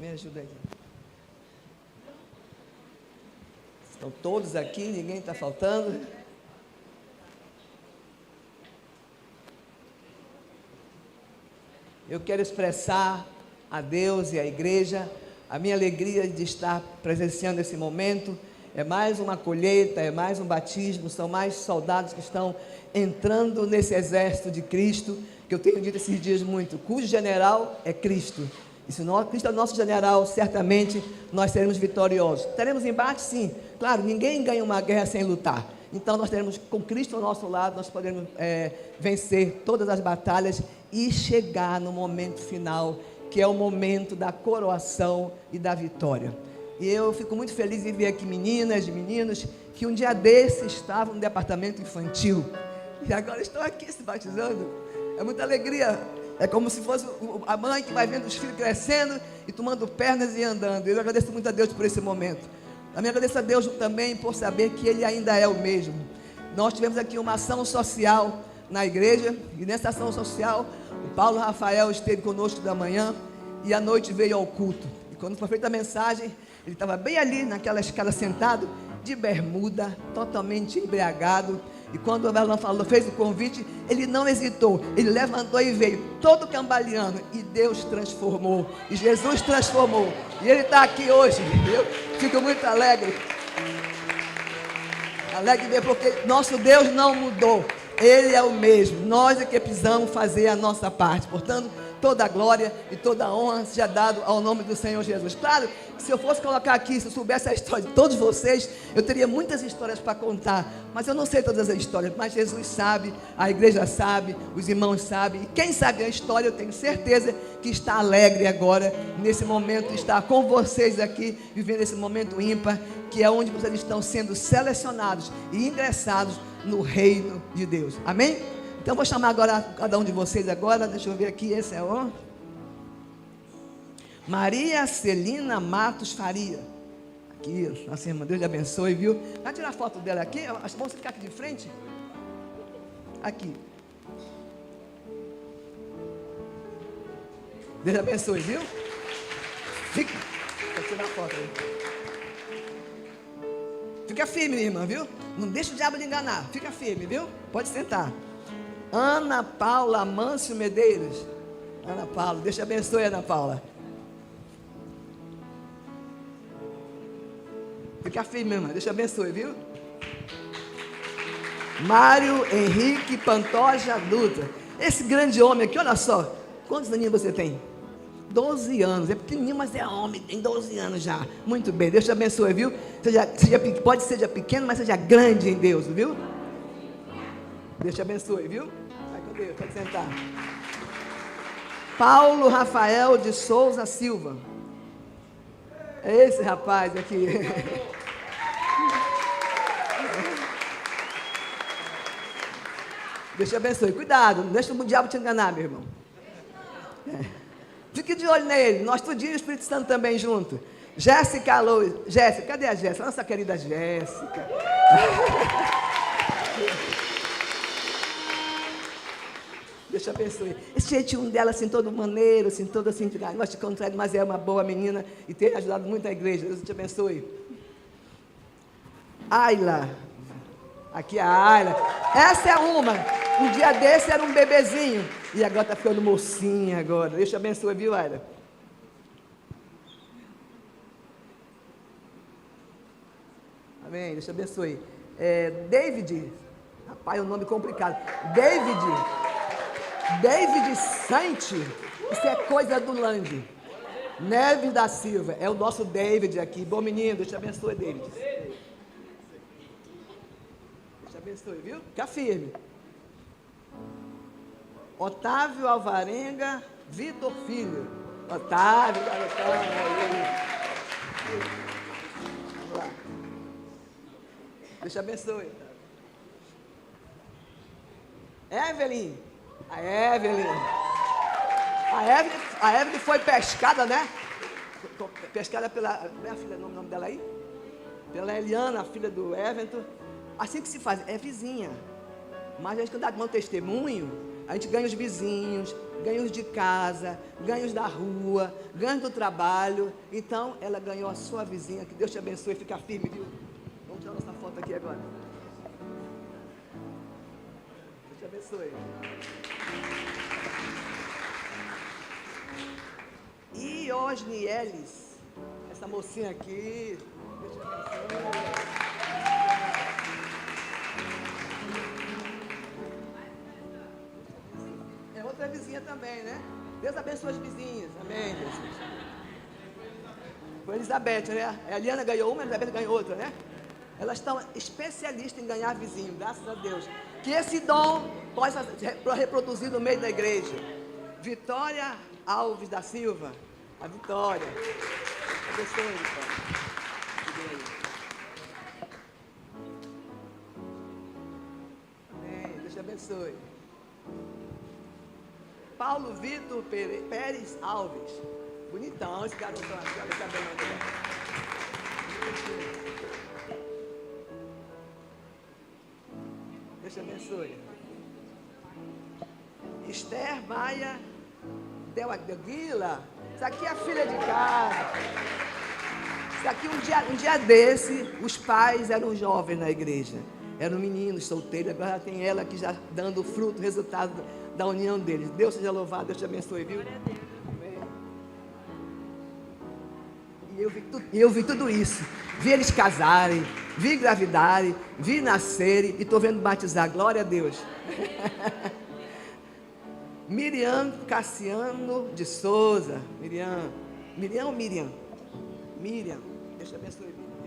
Me ajuda aí. Estão todos aqui, ninguém está faltando. Eu quero expressar a Deus e à igreja A minha alegria de estar presenciando esse momento é mais uma colheita, é mais um batismo, são mais soldados que estão entrando nesse exército de Cristo, que eu tenho dito esses dias muito, cujo general é Cristo. E se Cristo é o nosso general, certamente nós seremos vitoriosos. Teremos embate? Sim. Claro, ninguém ganha uma guerra sem lutar. Então nós teremos, com Cristo ao nosso lado, nós podemos vencer todas as batalhas e chegar no momento final, que é o momento da coroação e da vitória. E eu fico muito feliz em ver aqui meninas e meninos que um dia desse estavam no departamento infantil e agora estão aqui se batizando. É muita alegria. É como se fosse a mãe que vai vendo os filhos crescendo e tomando pernas e andando. Eu agradeço muito a Deus por esse momento. Também agradeço a Deus também por saber que Ele ainda é o mesmo. Nós tivemos aqui uma ação social na igreja, e nessa ação social, o Paulo Rafael esteve conosco da manhã, e à noite veio ao culto. E quando foi feita a mensagem, ele estava bem ali, naquela escada sentado, de bermuda, totalmente embriagado, e quando o Alan falou, fez o convite, ele não hesitou, ele levantou e veio, todo cambaleando, e Deus transformou, e Jesus transformou, e ele está aqui hoje, eu fico muito alegre de ver, porque nosso Deus não mudou, Ele é o mesmo, nós é que precisamos fazer a nossa parte, portanto, toda a glória e toda a honra seja dado ao nome do Senhor Jesus. Claro que se eu fosse colocar aqui, se eu soubesse a história de todos vocês, eu teria muitas histórias para contar, mas eu não sei todas as histórias, mas Jesus sabe, a igreja sabe, os irmãos sabem, e quem sabe a história, eu tenho certeza que está alegre agora, nesse momento, está com vocês aqui, vivendo esse momento ímpar, que é onde vocês estão sendo selecionados e ingressados no reino de Deus, amém? Então vou chamar agora cada um de vocês agora, deixa eu ver aqui, esse é o Maria Celina Matos Faria, aqui, nossa irmã, Deus te abençoe, viu? Vai tirar a foto dela aqui, acho bom você ficar aqui de frente, aqui, Deus te abençoe, viu? Fica, vou tirar a foto aí. Fica firme, minha irmã, viu? Não deixa o diabo lhe enganar, fica firme, viu? Pode sentar. Ana Paula Mâncio Medeiros. Ana Paula, Deus te abençoe, Ana Paula. Fica firme, irmã, Deus te abençoe, viu? Mário Henrique Pantoja Dutra. Esse grande homem aqui, olha só. Quantos aninhos você tem? 12 anos, é pequenininho, mas é homem, tem 12 anos já. Muito bem, Deus te abençoe, viu? Pode ser pequeno, mas seja grande em Deus, viu? Deus te abençoe, viu? Vai com Deus, pode sentar. Paulo Rafael de Souza Silva. É esse rapaz aqui. Deus te abençoe. Cuidado, não deixa o diabo te enganar, meu irmão. Fique de olho nele. Nós tudinho o Espírito Santo também junto. Jéssica Alô. Jéssica, cadê a Jéssica? Nossa querida Jéssica. Deus te abençoe. Esse jeitinho dela, assim, todo maneiro, assim, todo assim, de negócio de contraído, mas é uma boa menina e tem ajudado muito a igreja. Deus te abençoe. Ayla. Aqui é a Ayla. Essa é uma. Um dia desse era um bebezinho e agora está ficando mocinha agora. Deus te abençoe, viu, Ayla? Amém, Deus te abençoe. David, rapaz, é um nome complicado. David Sante, isso é coisa do Lande. Neves da Silva, é o nosso David aqui. Bom menino, Deus te abençoe, David. Deus te abençoe, viu? Fica firme. Otávio Alvarenga Vitor Filho. Otávio, vamos lá. Deus te abençoe. Evelyn. A Evelyn foi pescada, né? Pescada pela... Não é a filha, o nome dela aí? Pela Eliana, a filha do Everton. Assim que se faz, é vizinha. Mas a gente, quando dá um testemunho, a gente ganha os vizinhos, ganha os de casa, ganha os da rua, ganha do trabalho. Então, ela ganhou a sua vizinha. Que Deus te abençoe, fica firme, viu? Vamos tirar nossa foto aqui agora. Deus te abençoe. E Osnieles a mocinha aqui. Deus te abençoe. É outra vizinha também, né? Deus abençoe as vizinhas. Amém, Jesus. Foi a Elizabeth, né? A Eliana ganhou uma, a Elizabeth ganhou outra, né? Elas estão especialistas em ganhar vizinho, graças a Deus. Que esse dom possa reproduzir no meio da igreja. Vitória Alves da Silva. A Vitória. Abençoe, Vitória. Amém. Deus te abençoe. Paulo Vitor Pérez Alves. Bonitão esse garotão aqui. Olha que cabelo dele. Deus te abençoe. Esther Maia Del Aguila. Isso aqui é a filha de casa. Isso aqui, um dia desse, os pais eram jovens na igreja. Eram meninos solteiros. Agora tem ela aqui já dando fruto, resultado da união deles. Deus seja louvado, Deus te abençoe, viu? Amém. E eu vi tudo isso. Vi eles casarem, vi engravidarem, vi nascerem e estou vendo batizar. Glória a Deus. Miriam Cassiano de Souza. Miriam ou Miriam? Miriam. Deus te abençoe, viu? Ali.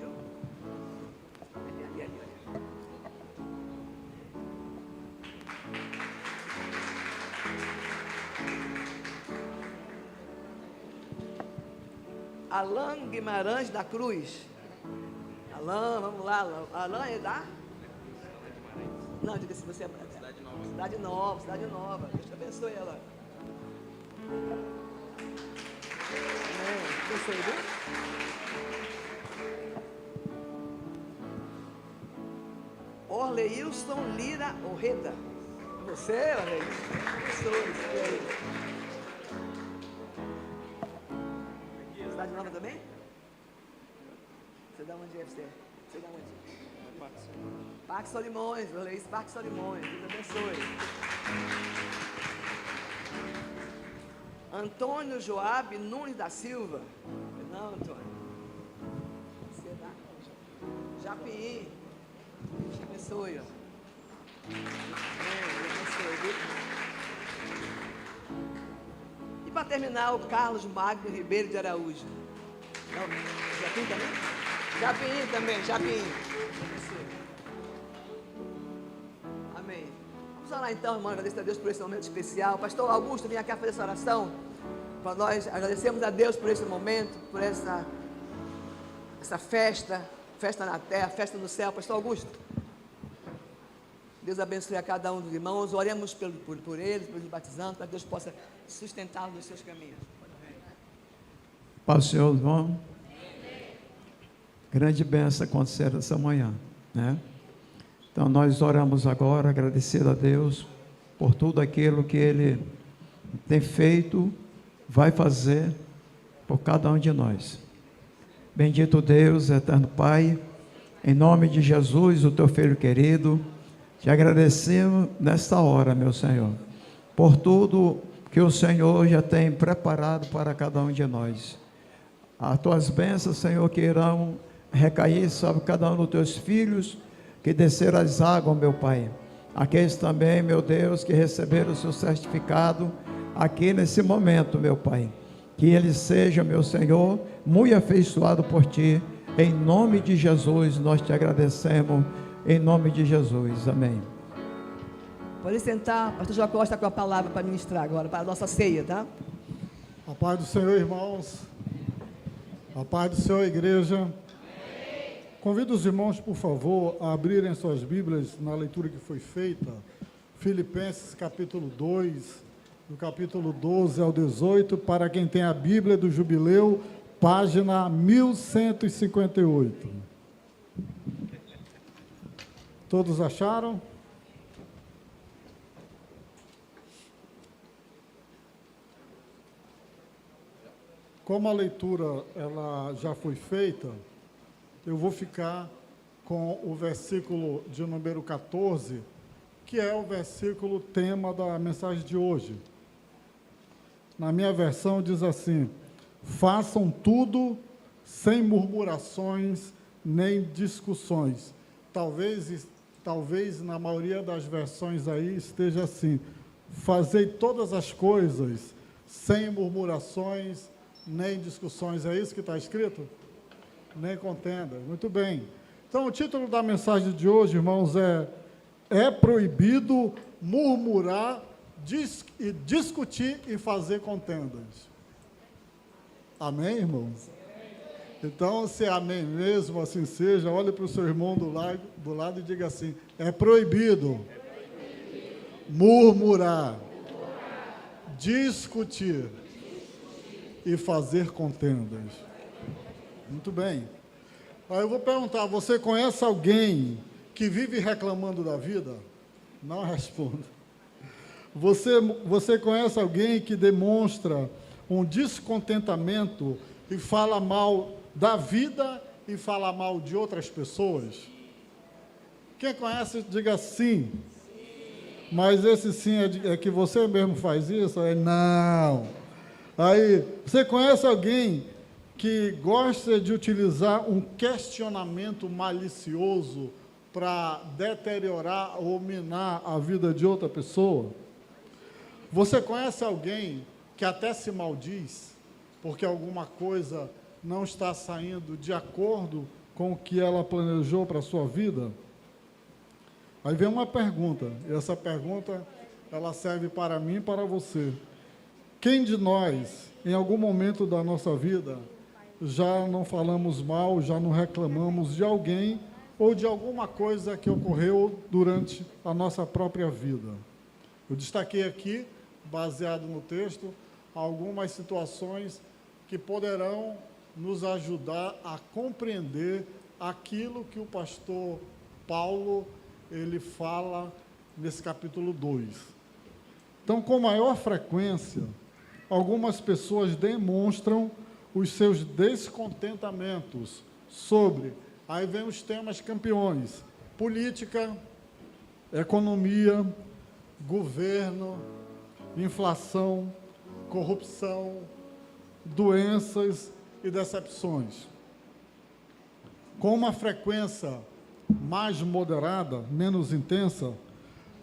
Alan Guimarães da Cruz. Alan, vamos lá, Alan. Alan é da? Não, diga se você é. Cidade Nova. Deus te abençoe ela. Amém. Abençoe, viu? Orleilson Lira Orreda. Você, Orleilson? Abençoe. Cidade Nova também? Você dá onde é você? Você dá onde? Parque Solimões, Orleilson, Parque Solimões. Deus abençoe. Antônio Joabe Nunes da Silva. Não, Antônio. Você dá? Japim. Deus te abençoe. Amém. Deus abençoe, viu? E para terminar, o Carlos Magno Ribeiro de Araújo. Não, Japim também? Japim. Amém. Vamos orar então, irmão, agradecer a Deus por esse momento especial. Pastor Augusto, vem cá fazer essa oração. Para nós agradecemos a Deus por esse momento, por essa festa na terra, festa no céu. Pastor Augusto, Deus abençoe a cada um dos irmãos. Oremos por eles, por eles batizando, para que Deus possa sustentá-los nos seus caminhos.
Paz do Senhor, irmão. Grande bênção acontecer essa manhã, né? Então nós oramos agora, agradecendo a Deus por tudo aquilo que Ele tem feito, vai fazer por cada um de nós. Bendito Deus, eterno Pai, em nome de Jesus, o Teu Filho querido, te agradecemos nesta hora, meu Senhor, por tudo que o Senhor já tem preparado para cada um de nós. As Tuas bênçãos, Senhor, que irão recair sobre cada um dos Teus filhos, que desceram as águas, meu Pai. Aqueles também, meu Deus, que receberam o seu certificado aqui nesse momento, meu Pai. Que ele seja, meu Senhor, muito afeiçoado por Ti. Em nome de Jesus, nós te agradecemos. Em nome de Jesus. Amém.
Pode sentar, pastor Jacó está com a palavra para ministrar agora, para a nossa ceia, tá?
A paz do Senhor, irmãos. A paz do Senhor, igreja. Convido os irmãos, por favor, a abrirem suas Bíblias na leitura que foi feita. Filipenses, capítulo 2, do capítulo 12 ao 18, para quem tem a Bíblia do Jubileu, página 1158. Todos acharam? Como a leitura ela já foi feita, eu vou ficar com o versículo de número 14, que é o versículo tema da mensagem de hoje. Na minha versão diz assim: façam tudo sem murmurações nem discussões. Talvez na maioria das versões aí esteja assim: fazei todas as coisas sem murmurações nem discussões. É isso que está escrito? Nem contenda. Muito bem. Então, o título da mensagem de hoje, irmãos, é proibido murmurar, discutir e fazer contendas. Amém, irmãos? Então, se é amém mesmo, assim seja, olhe para o seu irmão do lado e diga assim: é proibido murmurar, discutir e fazer contendas. Muito bem. Aí eu vou perguntar: você conhece alguém que vive reclamando da vida? Não responda. Você conhece alguém que demonstra um descontentamento e fala mal da vida e fala mal de outras pessoas? Quem conhece, diga sim. Mas esse sim é que você mesmo faz isso? Não. Aí, você conhece alguém que gosta de utilizar um questionamento malicioso para deteriorar ou minar a vida de outra pessoa? Você conhece alguém que até se maldiz porque alguma coisa não está saindo de acordo com o que ela planejou para a sua vida? Aí vem uma pergunta, e essa pergunta ela serve para mim e para você. Quem de nós, em algum momento da nossa vida, já não falamos mal, já não reclamamos de alguém ou de alguma coisa que ocorreu durante a nossa própria vida? Eu destaquei aqui, baseado no texto, algumas situações que poderão nos ajudar a compreender aquilo que o pastor Paulo ele fala nesse capítulo 2. Então, com maior frequência, algumas pessoas demonstram os seus descontentamentos sobre, aí vem os temas campeões: política, economia, governo, inflação, corrupção, doenças e decepções. Com uma frequência mais moderada, menos intensa,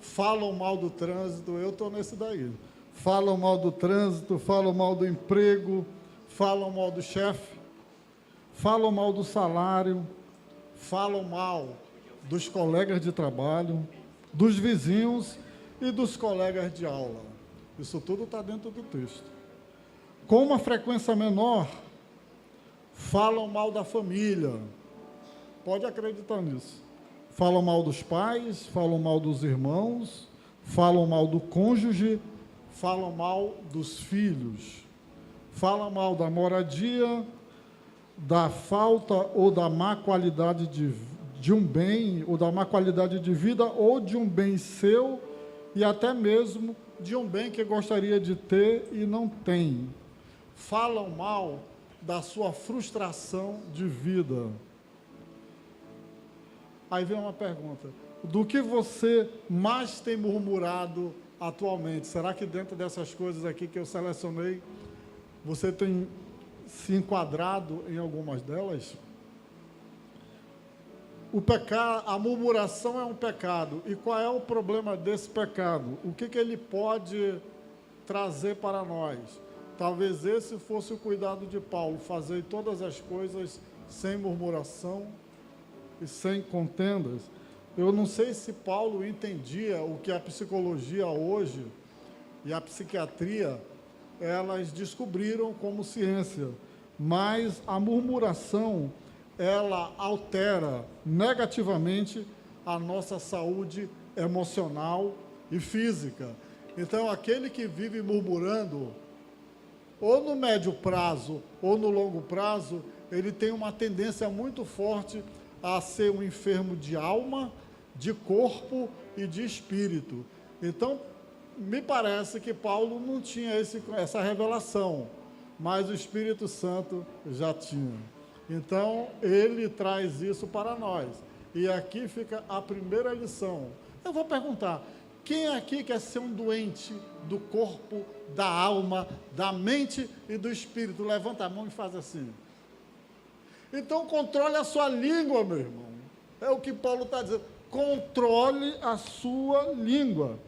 falam mal do trânsito. Eu estou nesse daí. Falam mal do trânsito, falam mal do emprego, falam mal do chefe, falam mal do salário, falam mal dos colegas de trabalho, dos vizinhos e dos colegas de aula. Isso tudo está dentro do texto. Com uma frequência menor, falam mal da família. Pode acreditar nisso. Falam mal dos pais, falam mal dos irmãos, falam mal do cônjuge, falam mal dos filhos, falam mal da moradia, da falta ou da má qualidade de um bem, ou da má qualidade de vida, ou de um bem seu, e até mesmo de um bem que gostaria de ter e não tem. Falam mal da sua frustração de vida. Aí vem uma pergunta: do que você mais tem murmurado atualmente? Será que dentro dessas coisas aqui que eu selecionei, você tem se enquadrado em algumas delas? O pecado, a murmuração é um pecado. E qual é o problema desse pecado? O que ele pode trazer para nós? Talvez esse fosse o cuidado de Paulo: fazer todas as coisas sem murmuração e sem contendas. Eu não sei se Paulo entendia o que a psicologia hoje e a psiquiatria elas descobriram como ciência, mas a murmuração ela altera negativamente a nossa saúde emocional e física. Então, aquele que vive murmurando, ou no médio prazo ou no longo prazo, ele tem uma tendência muito forte a ser um enfermo de alma, de corpo e de espírito. Então, me parece que Paulo não tinha essa revelação, mas o Espírito Santo já tinha. Então, ele traz isso para nós. E aqui fica a primeira lição. Eu vou perguntar: quem aqui quer ser um doente do corpo, da alma, da mente e do espírito? Levanta a mão e faz assim. Então, controle a sua língua, meu irmão. É o que Paulo está dizendo. Controle a sua língua.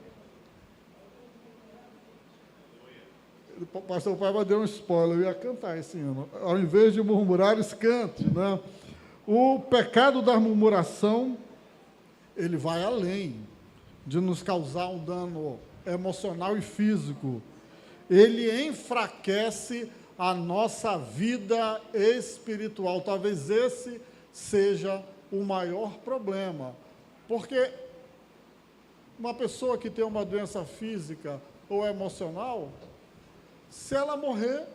O pastor Paiva deu um spoiler, eu ia cantar esse hino. Ao invés de murmurares, cante, né? O pecado da murmuração, ele vai além de nos causar um dano emocional e físico. Ele enfraquece a nossa vida espiritual. Talvez esse seja o maior problema. Porque uma pessoa que tem uma doença física ou emocional, se ela morrer,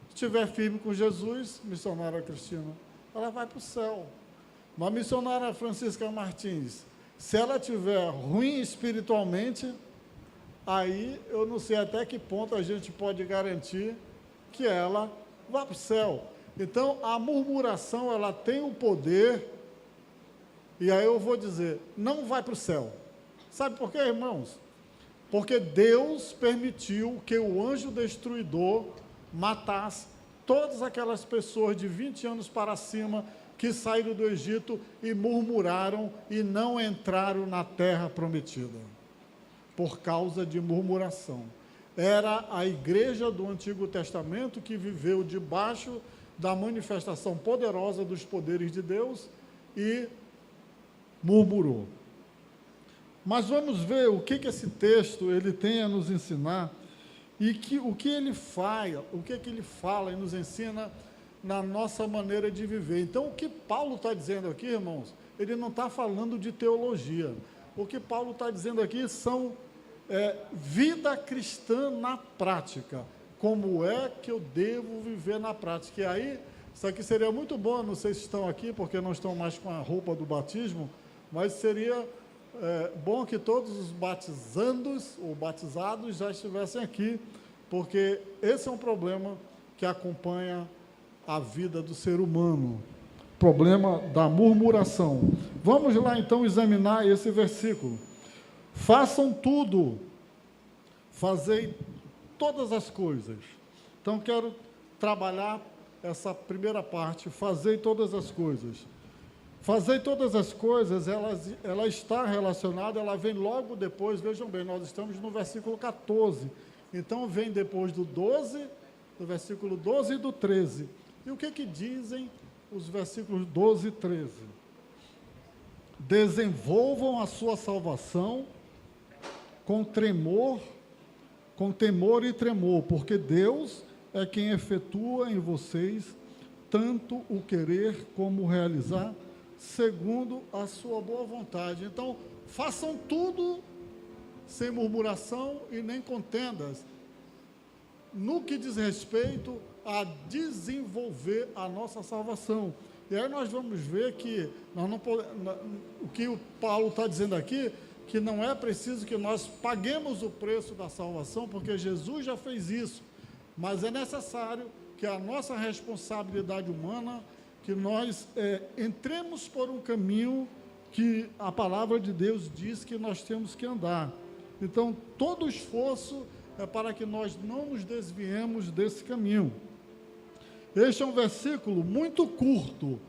estiver firme com Jesus, missionária Cristina, ela vai para o céu. Uma missionária Francisca Martins, se ela estiver ruim espiritualmente, aí eu não sei até que ponto a gente pode garantir que ela vá para o céu. Então, a murmuração, ela tem o poder, e aí eu vou dizer, não vai para o céu. Sabe por quê, irmãos? Porque Deus permitiu que o anjo destruidor matasse todas aquelas pessoas de 20 anos para cima que saíram do Egito e murmuraram e não entraram na terra prometida, por causa de murmuração. Era a igreja do Antigo Testamento que viveu debaixo da manifestação poderosa dos poderes de Deus e murmurou. Mas vamos ver o que esse texto ele tem a nos ensinar e o que ele fala e nos ensina na nossa maneira de viver. Então, o que Paulo está dizendo aqui, irmãos, ele não está falando de teologia. O que Paulo está dizendo aqui são vida cristã na prática. Como é que eu devo viver na prática? E aí, isso aqui seria muito bom, não sei se estão aqui, porque não estão mais com a roupa do batismo, mas seria bom que todos os batizandos ou batizados já estivessem aqui, porque esse é um problema que acompanha a vida do ser humano, problema da murmuração. Vamos lá então examinar esse versículo. Façam tudo, fazei todas as coisas. Então quero trabalhar essa primeira parte, fazei todas as coisas. Fazer todas as coisas, ela está relacionada, ela vem logo depois, vejam bem, nós estamos no versículo 14, então vem depois do 12, do versículo 12 e do 13. E o que dizem os versículos 12 e 13? Desenvolvam a sua salvação com temor e tremor, porque Deus é quem efetua em vocês tanto o querer como o realizar, segundo a sua boa vontade. Então, façam tudo sem murmuração e nem contendas, no que diz respeito a desenvolver a nossa salvação. E aí nós vamos ver que o que o Paulo está dizendo aqui, que não é preciso que nós paguemos o preço da salvação, porque Jesus já fez isso, mas é necessário que a nossa responsabilidade humana, que nós entremos por um caminho que a palavra de Deus diz que nós temos que andar. Então, todo esforço é para que nós não nos desviemos desse caminho. Este é um versículo muito curto,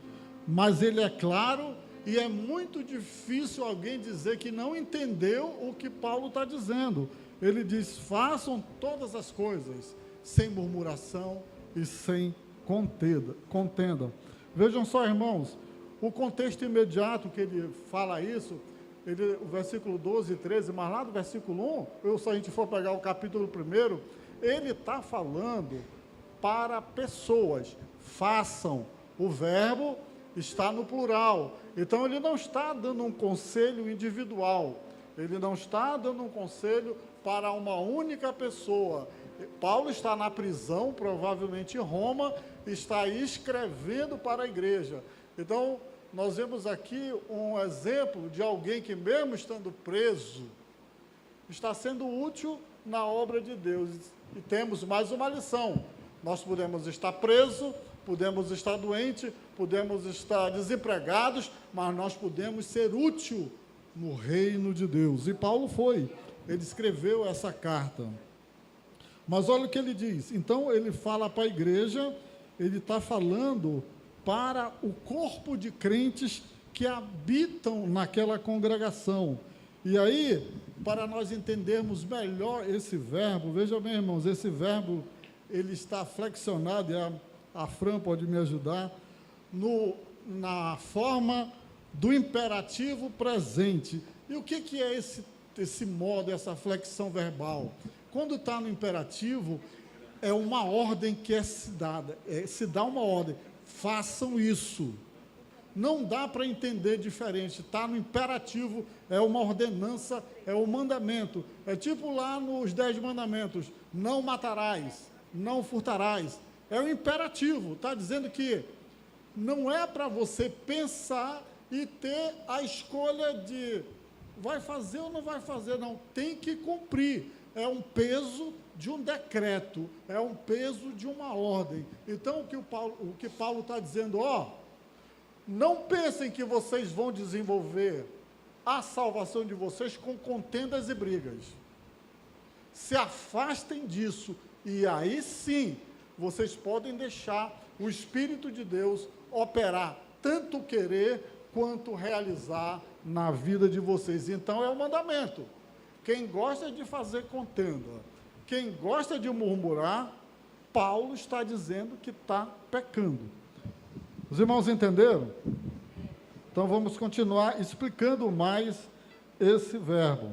mas ele é claro e é muito difícil alguém dizer que não entendeu o que Paulo está dizendo. Ele diz, façam todas as coisas, sem murmuração e sem contenda. Vejam só, irmãos, o contexto imediato que ele fala isso, o versículo 12 e 13, mas lá do versículo 1, se a gente for pegar o capítulo 1, ele está falando para pessoas, façam, o verbo está no plural, então ele não está dando um conselho individual, ele não está dando um conselho para uma única pessoa. Paulo está na prisão, provavelmente em Roma, está escrevendo para a igreja. Então, nós vemos aqui um exemplo de alguém que, mesmo estando preso, está sendo útil na obra de Deus. E temos mais uma lição. Nós podemos estar presos, podemos estar doentes, podemos estar desempregados, mas nós podemos ser útil no reino de Deus. E Paulo ele escreveu essa carta. Mas olha o que ele diz. Então, ele fala para a igreja, ele está falando para o corpo de crentes que habitam naquela congregação. E aí, para nós entendermos melhor esse verbo, veja bem, irmãos, esse verbo, ele está flexionado, e a Fran pode me ajudar, na forma do imperativo presente. E o que é esse modo, essa flexão verbal? Quando está no imperativo, é uma ordem que é se dada, se dá uma ordem, façam isso. Não dá para entender diferente, está no imperativo, é uma ordenança, é um mandamento. É tipo lá nos 10 mandamentos, não matarás, não furtarás. É o imperativo, está dizendo que não é para você pensar e ter a escolha de vai fazer ou não vai fazer, não, tem que cumprir. É um peso de um decreto, é um peso de uma ordem. Então, o que Paulo está dizendo, não pensem que vocês vão desenvolver a salvação de vocês com contendas e brigas. Se afastem disso, e aí sim, vocês podem deixar o Espírito de Deus operar, tanto querer quanto realizar na vida de vocês. Então, é um mandamento. Quem gosta de fazer contenda, quem gosta de murmurar, Paulo está dizendo que está pecando. Os irmãos entenderam? Então vamos continuar explicando mais esse verbo.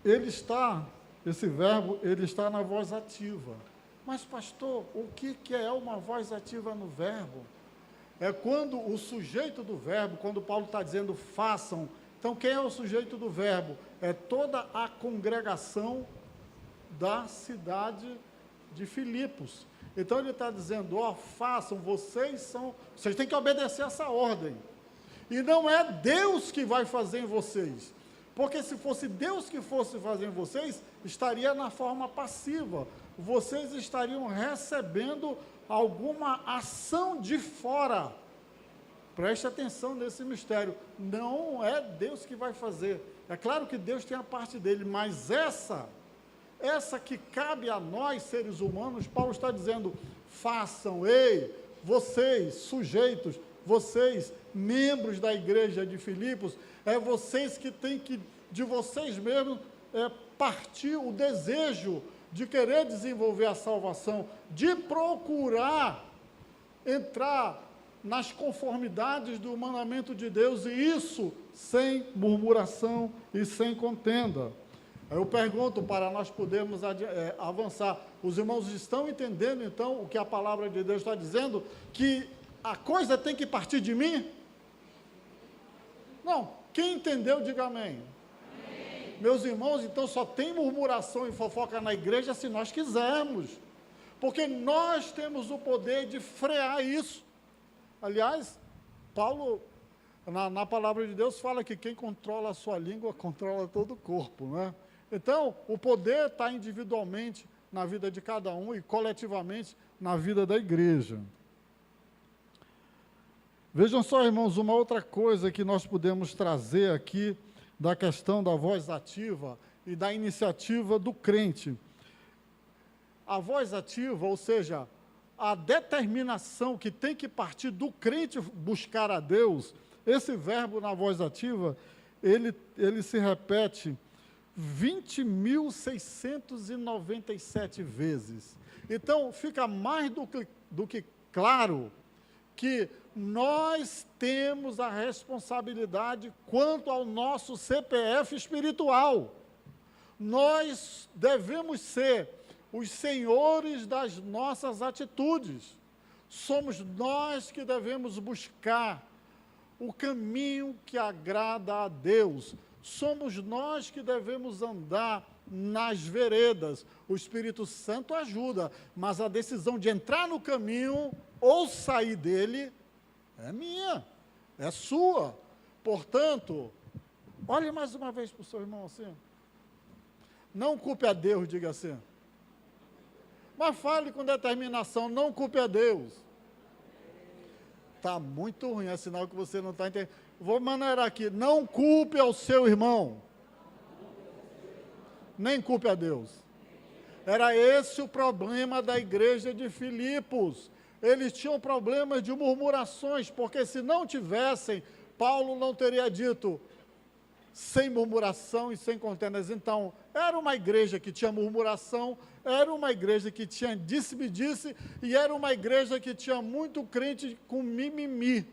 Esse verbo está na voz ativa. Mas, pastor, o que é uma voz ativa no verbo? É quando o sujeito do verbo, quando Paulo está dizendo façam, então quem é o sujeito do verbo? É toda a congregação da cidade de Filipos. Então ele está dizendo, façam, vocês têm que obedecer essa ordem. E não é Deus que vai fazer em vocês. Porque se fosse Deus que fosse fazer em vocês, estaria na forma passiva. Vocês estariam recebendo alguma ação de fora. Preste atenção nesse mistério. Não é Deus que vai fazer. É claro que Deus tem a parte dele, mas essa que cabe a nós, seres humanos, Paulo está dizendo, façam, vocês, sujeitos, vocês, membros da igreja de Filipos, vocês que têm que, de vocês mesmos, partir o desejo de querer desenvolver a salvação, de procurar entrar nas conformidades do mandamento de Deus, e isso sem murmuração e sem contenda. Eu pergunto, para nós podermos avançar, os irmãos estão entendendo, então, o que a palavra de Deus está dizendo? Que a coisa tem que partir de mim? Não, quem entendeu, diga amém. Amém. Meus irmãos, então só tem murmuração e fofoca na igreja se nós quisermos, porque nós temos o poder de frear isso. Aliás, Paulo, na palavra de Deus, fala que quem controla a sua língua, controla todo o corpo, né? Então, o poder está individualmente na vida de cada um e coletivamente na vida da igreja. Vejam só, irmãos, uma outra coisa que nós podemos trazer aqui da questão da voz ativa e da iniciativa do crente. A voz ativa, ou seja, a determinação que tem que partir do crente buscar a Deus, esse verbo na voz ativa, ele se repete 20.697 vezes. Então, fica mais do que claro que nós temos a responsabilidade quanto ao nosso CPF espiritual. Nós devemos ser os senhores das nossas atitudes. Somos nós que devemos buscar o caminho que agrada a Deus. Somos nós que devemos andar nas veredas. O Espírito Santo ajuda, mas a decisão de entrar no caminho ou sair dele é minha, é sua. Portanto, olhe mais uma vez para o seu irmão assim. Não culpe a Deus, diga assim. Mas fale com determinação, não culpe a Deus. Está muito ruim, é sinal que você não está entendendo. Vou maneirar aqui, não culpe ao seu irmão. Nem culpe a Deus. Era esse o problema da igreja de Filipos. Eles tinham problemas de murmurações, porque se não tivessem, Paulo não teria dito sem murmuração e sem contendas. Então, era uma igreja que tinha murmuração, era uma igreja que tinha disse-me-disse, e era uma igreja que tinha muito crente com mimimi.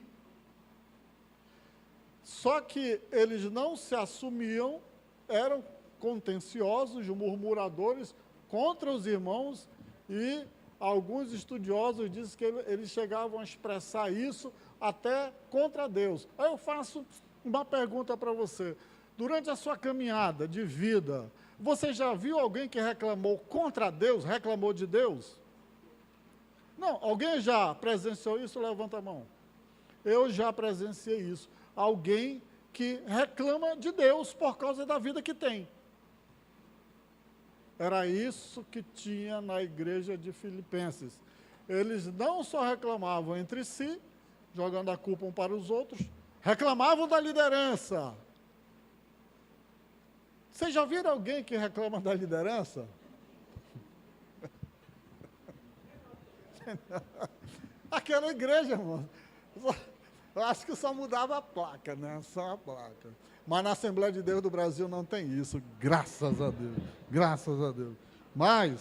Só que eles não se assumiam, eram contenciosos, murmuradores contra os irmãos, e alguns estudiosos dizem que eles chegavam a expressar isso até contra Deus. Aí eu faço uma pergunta para você. Durante a sua caminhada de vida, você já viu alguém que reclamou contra Deus, reclamou de Deus? Não, alguém já presenciou isso? Levanta a mão. Eu já presenciei isso. Alguém que reclama de Deus por causa da vida que tem. Era isso que tinha na igreja de Filipenses. Eles não só reclamavam entre si, jogando a culpa um para os outros, reclamavam da liderança. Vocês já viram alguém que reclama da liderança? Aquela igreja, irmão. Eu acho que só mudava a placa, né? Só a placa. Mas na Assembleia de Deus do Brasil não tem isso, graças a Deus. Graças a Deus. Mas,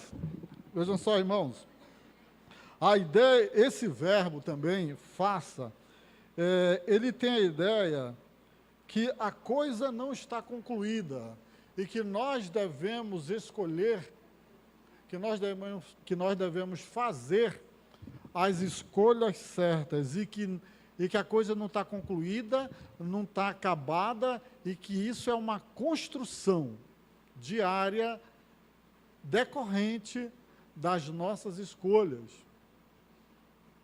vejam só, irmãos, a ideia, esse verbo também, faça, ele tem a ideia que a coisa não está concluída e que nós devemos escolher, que nós devemos fazer as escolhas certas e que a coisa não está concluída, não está acabada, e que isso é uma construção diária decorrente das nossas escolhas.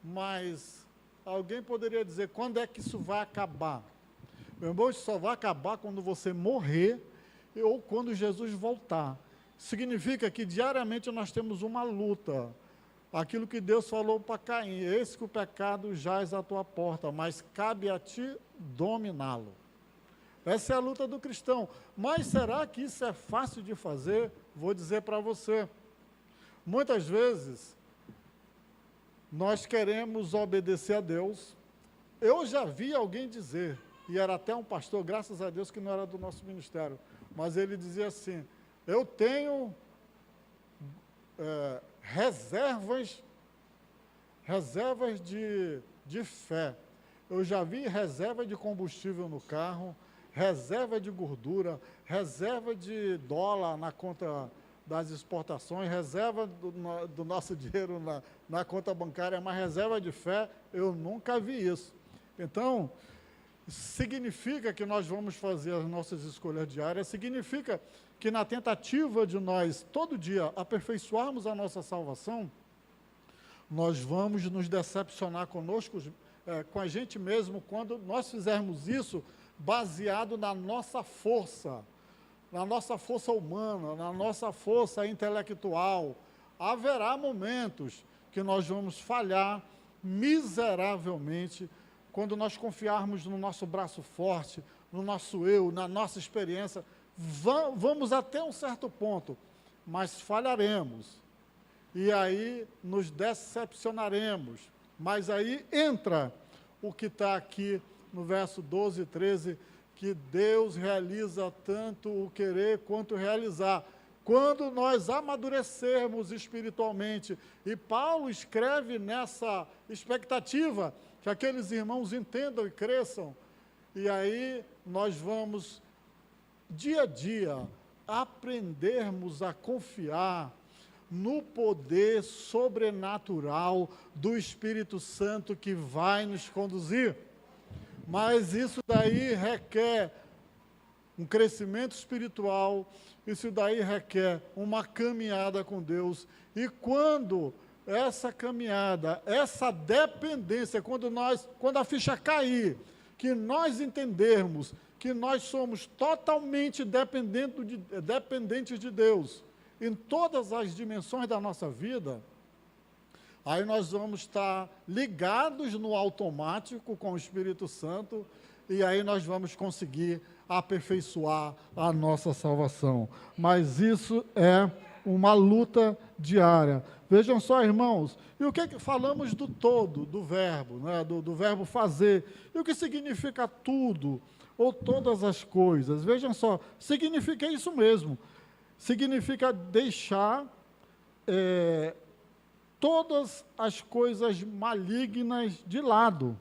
Mas alguém poderia dizer, quando é que isso vai acabar? Meu irmão, isso só vai acabar quando você morrer ou quando Jesus voltar. Significa que diariamente nós temos uma luta. Aquilo que Deus falou para Caim, eis que o pecado jaz à tua porta, mas cabe a ti dominá-lo. Essa é a luta do cristão. Mas será que isso é fácil de fazer? Vou dizer para você. Muitas vezes, nós queremos obedecer a Deus. Eu já vi alguém dizer, e era até um pastor, graças a Deus que não era do nosso ministério, mas ele dizia assim, eu tenho reservas de fé. Eu já vi reserva de combustível no carro, reserva de gordura, reserva de dólar na conta das exportações, reserva do nosso dinheiro na conta bancária, mas reserva de fé, eu nunca vi isso. Então, significa que nós vamos fazer as nossas escolhas diárias, significa que na tentativa de nós, todo dia, aperfeiçoarmos a nossa salvação, nós vamos nos decepcionar conosco, com a gente mesmo, quando nós fizermos isso baseado na nossa força humana, na nossa força intelectual. Haverá momentos que nós vamos falhar miseravelmente, quando nós confiarmos no nosso braço forte, no nosso eu, na nossa experiência, vamos até um certo ponto, mas falharemos. E aí nos decepcionaremos. Mas aí entra o que está aqui no verso 12 e 13, que Deus realiza tanto o querer quanto o realizar. Quando nós amadurecermos espiritualmente, e Paulo escreve nessa expectativa, que aqueles irmãos entendam e cresçam, e aí nós vamos, dia a dia, aprendermos a confiar no poder sobrenatural do Espírito Santo que vai nos conduzir. Mas isso daí requer um crescimento espiritual, isso daí requer uma caminhada com Deus. E quando essa caminhada, essa dependência, quando a ficha cair, que nós entendermos que nós somos totalmente dependentes de Deus, em todas as dimensões da nossa vida, aí nós vamos estar ligados no automático com o Espírito Santo, e aí nós vamos conseguir aperfeiçoar a nossa salvação. Mas isso é uma luta diária. Vejam só, irmãos, e o que falamos do todo, do verbo, né? do verbo fazer, e o que significa tudo, ou todas as coisas? Vejam só, significa isso mesmo, significa deixar todas as coisas malignas de lado,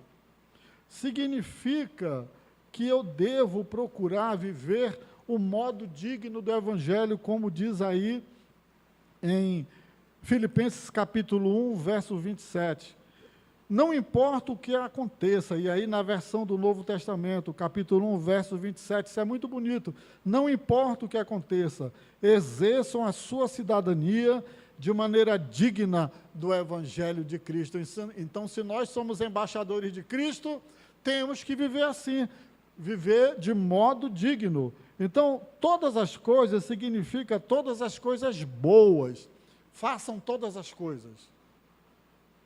significa que eu devo procurar viver o modo digno do Evangelho, como diz aí em Filipenses capítulo 1, verso 27. Não importa o que aconteça, e aí na versão do Novo Testamento, capítulo 1, verso 27, isso é muito bonito. Não importa o que aconteça, exerçam a sua cidadania de maneira digna do Evangelho de Cristo. Então, se nós somos embaixadores de Cristo, temos que viver assim, viver de modo digno. Então, todas as coisas significa todas as coisas boas. Façam todas as coisas.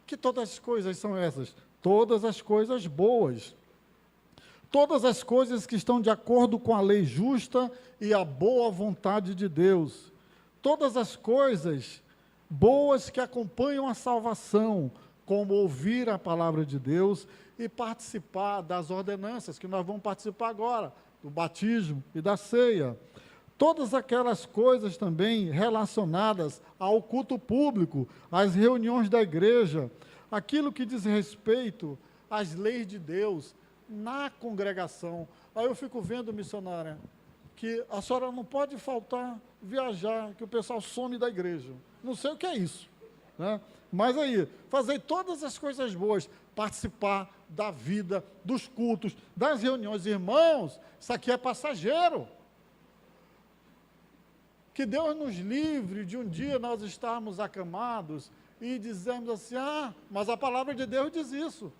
Que todas as coisas são essas? Todas as coisas boas. Todas as coisas que estão de acordo com a lei justa e a boa vontade de Deus. Todas as coisas boas que acompanham a salvação, como ouvir a palavra de Deus e participar das ordenanças, que nós vamos participar agora, do batismo e da ceia. Todas aquelas coisas também relacionadas ao culto público, às reuniões da igreja, aquilo que diz respeito às leis de Deus na congregação. Aí eu fico vendo, missionária, que a senhora não pode faltar viajar, que o pessoal some da igreja. Não sei o que é isso, né? Mas aí, fazer todas as coisas boas, participar da vida, dos cultos, das reuniões. Irmãos, isso aqui é passageiro. Que Deus nos livre de um dia nós estarmos acamados e dizermos assim, mas a palavra de Deus diz isso.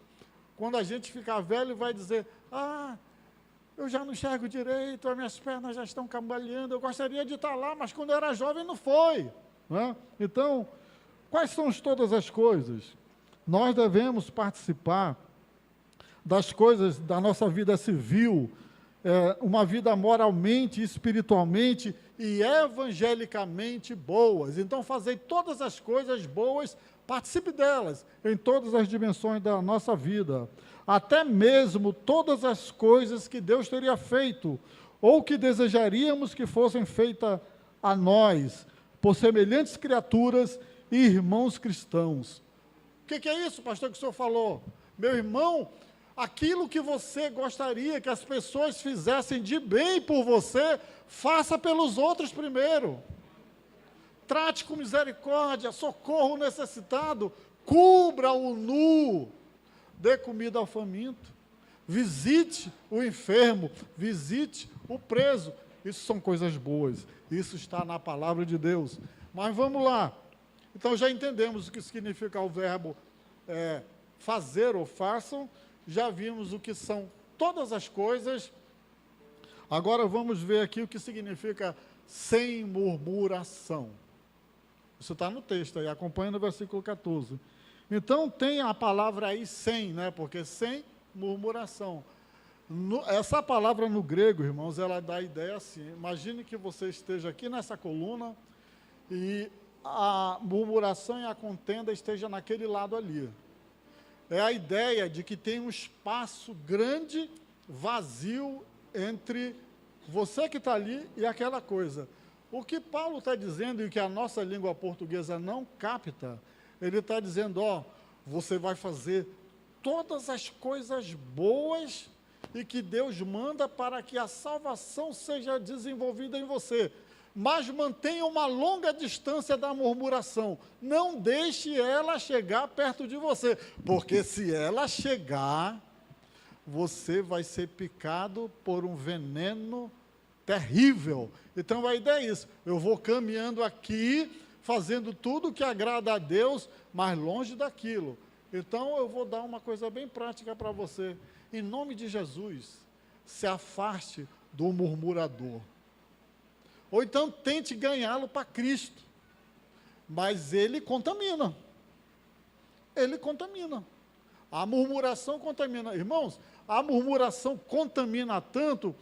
Quando a gente ficar velho, vai dizer, eu já não enxergo direito, as minhas pernas já estão cambaleando, eu gostaria de estar lá, mas quando eu era jovem não foi. Né? Então, quais são todas as coisas? Nós devemos participar das coisas da nossa vida civil, uma vida moralmente, espiritualmente e evangelicamente boas. Então, fazer todas as coisas boas, participe delas, em todas as dimensões da nossa vida. Até mesmo todas as coisas que Deus teria feito, ou que desejaríamos que fossem feitas a nós, por semelhantes criaturas e irmãos cristãos. O que é isso, pastor, que o senhor falou? Meu irmão, aquilo que você gostaria que as pessoas fizessem de bem por você, faça pelos outros primeiro. Trate com misericórdia, socorra o necessitado, cubra o nu, dê comida ao faminto, visite o enfermo, visite o preso. Isso são coisas boas, isso está na palavra de Deus. Mas vamos lá. Então já entendemos o que significa o verbo fazer ou façam, já vimos o que são todas as coisas. Agora vamos ver aqui o que significa sem murmuração. Isso está no texto aí, acompanha no versículo 14. Então tem a palavra aí sem, né? Porque sem murmuração. Essa palavra no grego, irmãos, ela dá a ideia assim, imagine que você esteja aqui nessa coluna e a murmuração e a contenda esteja naquele lado ali. É a ideia de que tem um espaço grande, vazio, entre você que está ali e aquela coisa. O que Paulo está dizendo e que a nossa língua portuguesa não capta, ele está dizendo, você vai fazer todas as coisas boas e que Deus manda para que a salvação seja desenvolvida em você. Mas mantenha uma longa distância da murmuração. Não deixe ela chegar perto de você, porque se ela chegar, você vai ser picado por um veneno terrível. Então a ideia é isso, eu vou caminhando aqui, fazendo tudo que agrada a Deus, mas longe daquilo. Então eu vou dar uma coisa bem prática para você. Em nome de Jesus, se afaste do murmurador. Ou então tente ganhá-lo para Cristo. Mas ele contamina. Ele contamina. A murmuração contamina. Irmãos, a murmuração contamina tanto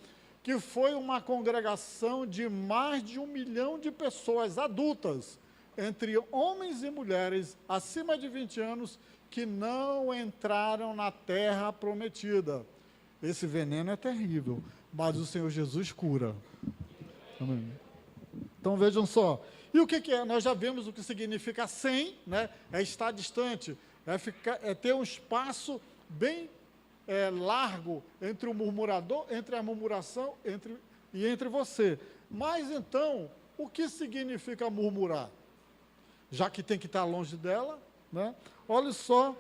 que foi uma congregação de mais de 1 milhão de pessoas adultas, entre homens e mulheres, acima de 20 anos, que não entraram na terra prometida. Esse veneno é terrível, mas o Senhor Jesus cura. Amém. Então vejam só. E o que é? Nós já vimos o que significa sem, né? É estar distante, é ter um espaço bem largo entre o murmurador, entre a murmuração e entre você. Mas então, o que significa murmurar? Já que tem que estar longe dela, né? Olha só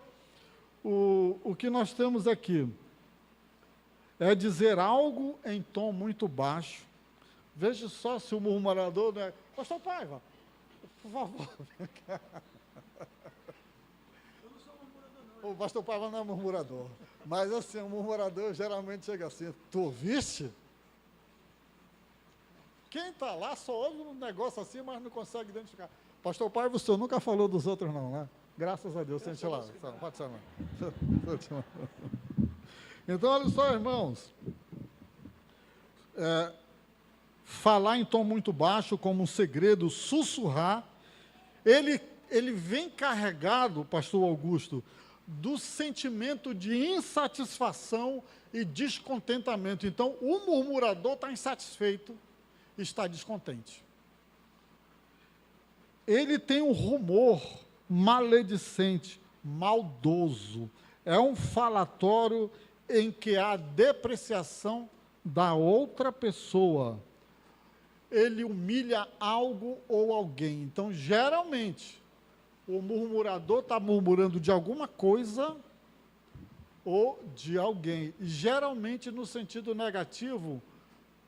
o que nós temos aqui. É dizer algo em tom muito baixo. Veja só se o murmurador, né? Pastor Paiva, por favor, vem cá. O pastor Paiva não é murmurador. Mas assim, o murmurador geralmente chega assim, tu ouviste? Quem está lá só ouve um negócio assim, mas não consegue identificar. Pastor Paiva, o senhor nunca falou dos outros não, né? Graças a Deus, sente lá. Pode ser, não. Então, olha só, irmãos. Falar em tom muito baixo, como um segredo, sussurrar, ele vem carregado, pastor Augusto, do sentimento de insatisfação e descontentamento. Então, o murmurador está insatisfeito, está descontente. Ele tem um rumor maledicente, maldoso. É um falatório em que há depreciação da outra pessoa. Ele humilha algo ou alguém. Então, geralmente, o murmurador está murmurando de alguma coisa ou de alguém. E, geralmente, no sentido negativo,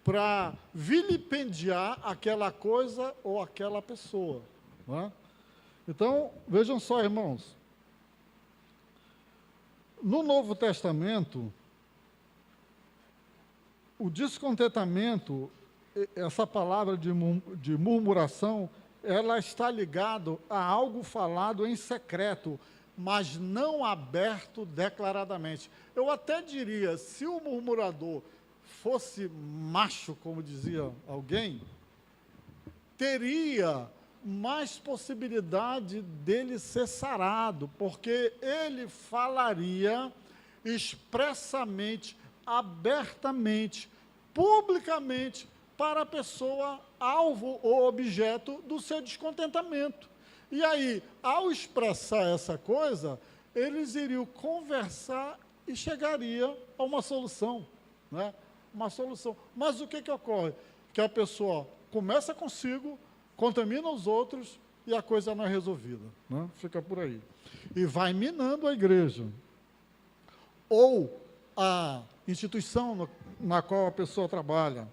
para vilipendiar aquela coisa ou aquela pessoa. Não é? Então, vejam só, irmãos. No Novo Testamento, o descontentamento, essa palavra de murmuração, ela está ligada a algo falado em secreto, mas não aberto declaradamente. Eu até diria, se o murmurador fosse macho, como dizia alguém, teria mais possibilidade dele ser sarado, porque ele falaria expressamente, abertamente, publicamente, para a pessoa alvo ou objeto do seu descontentamento. E aí, ao expressar essa coisa, eles iriam conversar e chegaria a uma solução, né? Uma solução. Mas o que ocorre? Que a pessoa começa consigo, contamina os outros e a coisa não é resolvida, né? Fica por aí. E vai minando a igreja. Ou a instituição na qual a pessoa trabalha.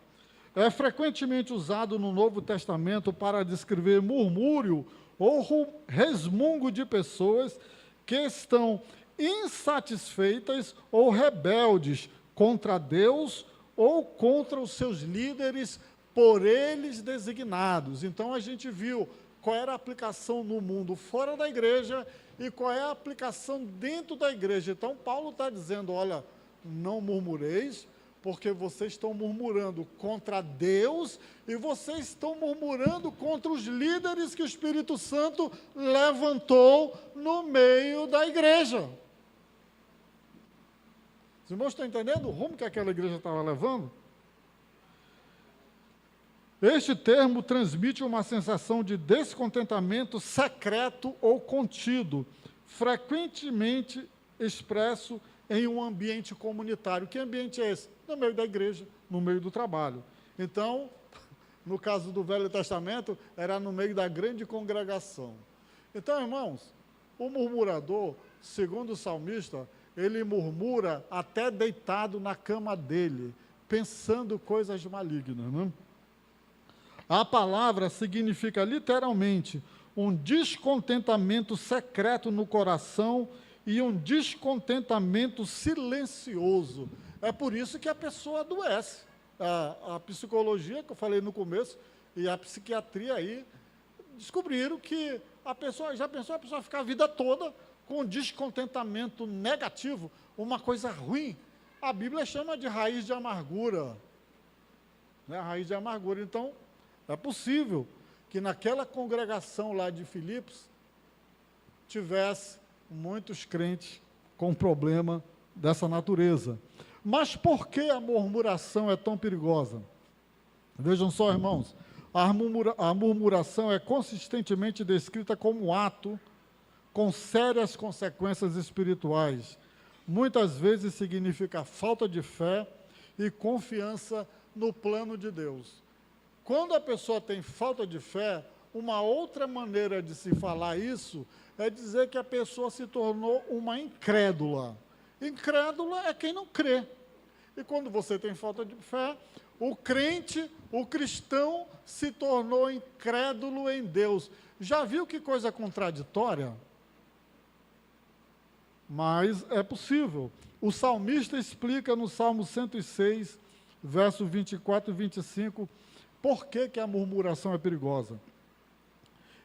É frequentemente usado no Novo Testamento para descrever murmúrio ou resmungo de pessoas que estão insatisfeitas ou rebeldes contra Deus ou contra os seus líderes por eles designados. Então, a gente viu qual era a aplicação no mundo fora da igreja e qual é a aplicação dentro da igreja. Então, Paulo está dizendo, olha, não murmureis, porque vocês estão murmurando contra Deus e vocês estão murmurando contra os líderes que o Espírito Santo levantou no meio da igreja. Os irmãos estão entendendo o rumo que aquela igreja estava levando? Este termo transmite uma sensação de descontentamento secreto ou contido, frequentemente expresso em um ambiente comunitário. Que ambiente é esse? No meio da igreja, no meio do trabalho. Então, no caso do Velho Testamento, era no meio da grande congregação. Então, irmãos, o murmurador, segundo o salmista, ele murmura até deitado na cama dele, pensando coisas malignas, né? A palavra significa literalmente um descontentamento secreto no coração e um descontentamento silencioso. É por isso que a pessoa adoece. A psicologia, que eu falei no começo, e a psiquiatria aí, descobriram que a pessoa, já pensou a pessoa ficar a vida toda com descontentamento negativo, uma coisa ruim. A Bíblia chama de raiz de amargura. né? A raiz de amargura. Então, é possível que naquela congregação lá de Filipos tivesse muitos crentes com problema dessa natureza. Mas por que a murmuração é tão perigosa? Vejam só, irmãos, a murmuração é consistentemente descrita como um ato com sérias consequências espirituais. Muitas vezes significa falta de fé e confiança no plano de Deus. Quando a pessoa tem falta de fé, uma outra maneira de se falar isso é dizer que a pessoa se tornou uma incrédula. Incrédula é quem não crê. E quando você tem falta de fé, o crente, o cristão, se tornou incrédulo em Deus. Já viu que coisa contraditória? Mas é possível. O salmista explica no Salmo 106, versos 24 e 25, por que a murmuração é perigosa.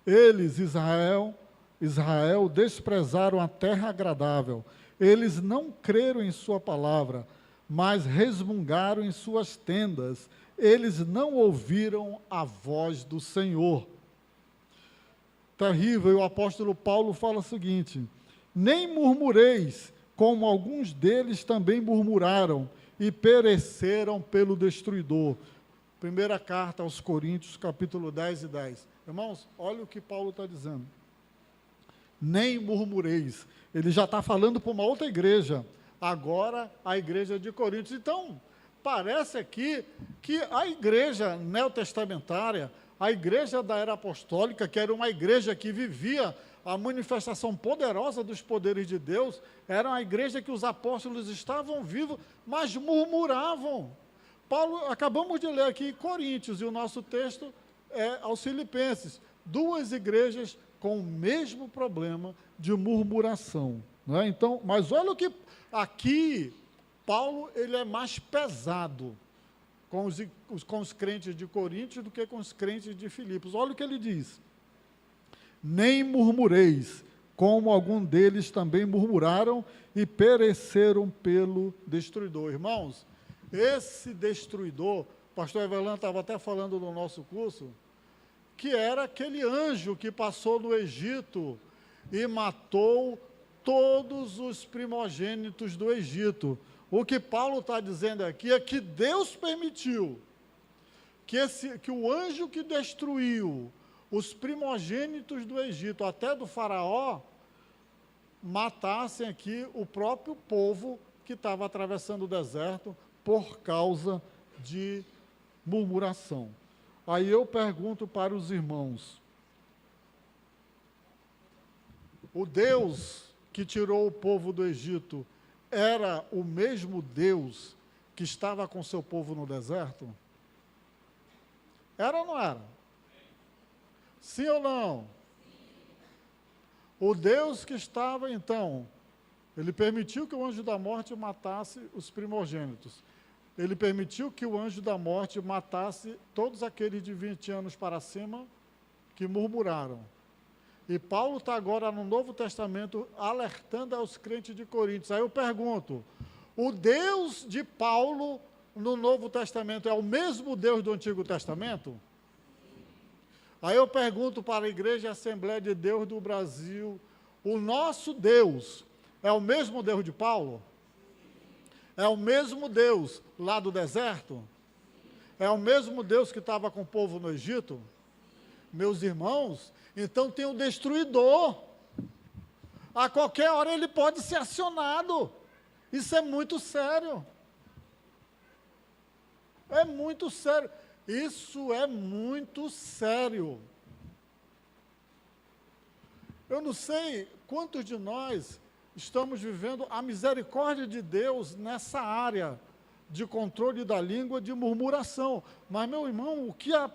Eles, Israel, desprezaram a terra agradável. Eles não creram em sua palavra, mas resmungaram em suas tendas. Eles não ouviram a voz do Senhor. Terrível. E o apóstolo Paulo fala o seguinte: nem murmureis, como alguns deles também murmuraram e pereceram pelo destruidor. Primeira carta aos Coríntios, capítulo 10 e 10. Irmãos, olha o que Paulo está dizendo. Nem murmureis. Ele já está falando para uma outra igreja. Agora, a igreja de Coríntios. Então, parece aqui que a igreja neotestamentária, a igreja da era apostólica, que era uma igreja que vivia a manifestação poderosa dos poderes de Deus, era uma igreja que os apóstolos estavam vivos, mas murmuravam. Paulo, acabamos de ler aqui Coríntios, e o nosso texto é aos Filipenses. Duas igrejas com o mesmo problema de murmuração. Não é? Então, mas olha o que aqui, Paulo, ele é mais pesado com os crentes de Coríntios do que com os crentes de Filipos. Olha o que ele diz. Nem murmureis, como algum deles também murmuraram e pereceram pelo destruidor. Irmãos, esse destruidor, o pastor Evelyn estava até falando no nosso curso, que era aquele anjo que passou no Egito e matou todos os primogênitos do Egito. O que Paulo está dizendo aqui é que Deus permitiu que o anjo que destruiu os primogênitos do Egito, até do faraó, matassem aqui o próprio povo que estava atravessando o deserto por causa de murmuração. Aí eu pergunto para os irmãos, o Deus que tirou o povo do Egito era o mesmo Deus que estava com seu povo no deserto? Era ou não era? Sim ou não? O Deus que estava, então, ele permitiu que o anjo da morte matasse os primogênitos. Ele permitiu que o anjo da morte matasse todos aqueles de 20 anos para cima que murmuraram. E Paulo está agora no Novo Testamento alertando aos crentes de Coríntios. Aí eu pergunto, o Deus de Paulo no Novo Testamento é o mesmo Deus do Antigo Testamento? Aí eu pergunto para a Igreja Assembleia de Deus do Brasil, o nosso Deus é o mesmo Deus de Paulo? É o mesmo Deus lá do deserto? É o mesmo Deus que estava com o povo no Egito? Meus irmãos, então tem um destruidor. A qualquer hora ele pode ser acionado. Isso é muito sério. É muito sério. Isso é muito sério. Eu não sei quantos de nós estamos vivendo a misericórdia de Deus nessa área de controle da língua, de murmuração. Mas, meu irmão,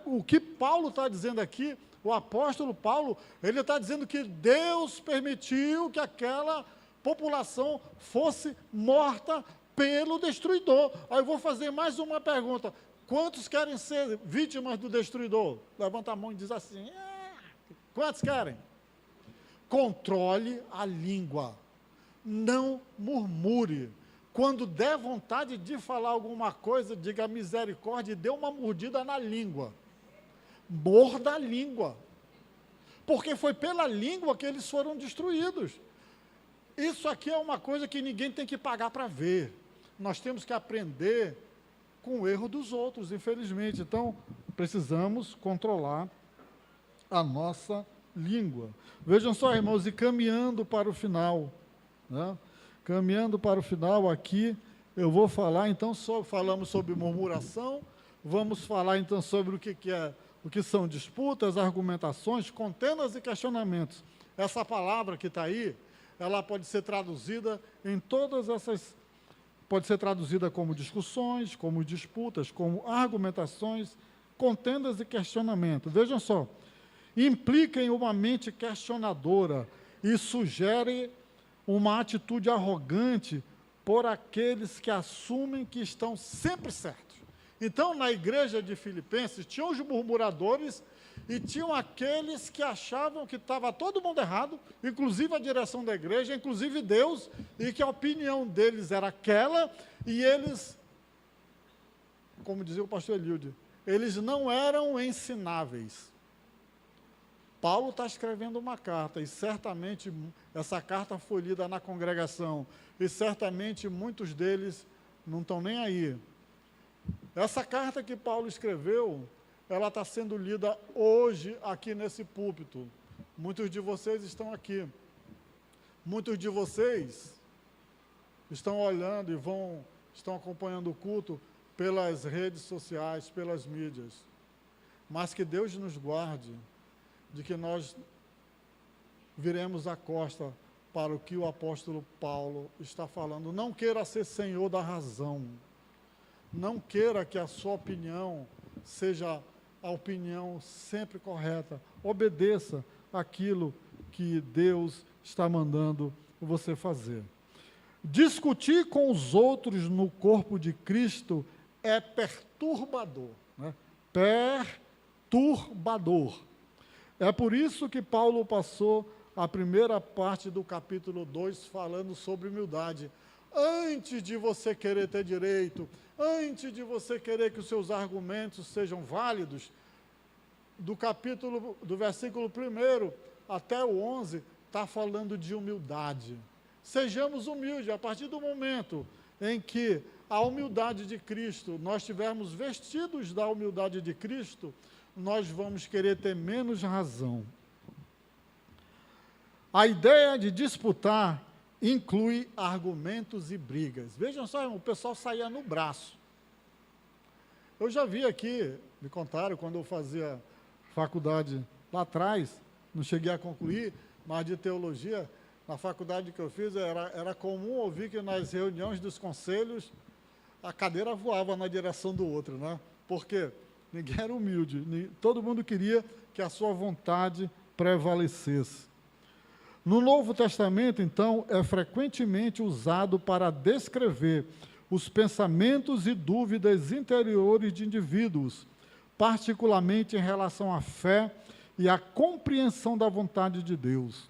o que Paulo está dizendo aqui, o apóstolo Paulo, ele está dizendo que Deus permitiu que aquela população fosse morta pelo destruidor. Aí eu vou fazer mais uma pergunta. Quantos querem ser vítimas do destruidor? Levanta a mão e diz assim. Quantos querem? Controle a língua. Não murmure. Quando der vontade de falar alguma coisa, diga misericórdia e dê uma mordida na língua. Morda a língua. Porque foi pela língua que eles foram destruídos. Isso aqui é uma coisa que ninguém tem que pagar para ver. Nós temos que aprender com o erro dos outros, infelizmente. Então, precisamos controlar a nossa língua. Vejam só, irmãos, e caminhando para o final, né? Caminhando para o final aqui, eu vou falar, então, falamos sobre murmuração, vamos falar, então, sobre o que são disputas, argumentações, contendas e questionamentos. Essa palavra que está aí, ela pode ser traduzida em todas essas, pode ser traduzida como discussões, como disputas, como argumentações, contendas e questionamento. Vejam só, implica em uma mente questionadora e sugere uma atitude arrogante por aqueles que assumem que estão sempre certos. Então, na igreja de Filipenses, tinham os murmuradores e tinham aqueles que achavam que estava todo mundo errado, inclusive a direção da igreja, inclusive Deus, e que a opinião deles era aquela, e eles, como dizia o pastor Eliude, eles não eram ensináveis. Paulo está escrevendo uma carta, e certamente essa carta foi lida na congregação, e certamente muitos deles não estão nem aí. Essa carta que Paulo escreveu, ela está sendo lida hoje aqui nesse púlpito. Muitos de vocês estão aqui. Muitos de vocês estão olhando e estão acompanhando o culto pelas redes sociais, pelas mídias. Mas que Deus nos guarde de que nós viremos a costa para o que o apóstolo Paulo está falando. Não queira ser senhor da razão. Não queira que a sua opinião seja a opinião sempre correta. Obedeça aquilo que Deus está mandando você fazer. Discutir com os outros no corpo de Cristo é perturbador, né? Perturbador. É por isso que Paulo passou a primeira parte do capítulo 2 falando sobre humildade. Antes de você querer ter direito, antes de você querer que os seus argumentos sejam válidos, do versículo 1 até o 11, está falando de humildade. Sejamos humildes. A partir do momento em que a humildade de Cristo, nós estivermos vestidos da humildade de Cristo, nós vamos querer ter menos razão. A ideia de disputar inclui argumentos e brigas. Vejam só, o pessoal saía no braço. Eu já vi aqui, me contaram, quando eu fazia faculdade lá atrás, não cheguei a concluir, mas de teologia, na faculdade que eu fiz, era comum ouvir que nas reuniões dos conselhos, a cadeira voava na direção do outro, né? Por quê? Ninguém era humilde, todo mundo queria que a sua vontade prevalecesse. No Novo Testamento, então, é frequentemente usado para descrever os pensamentos e dúvidas interiores de indivíduos, particularmente em relação à fé e à compreensão da vontade de Deus.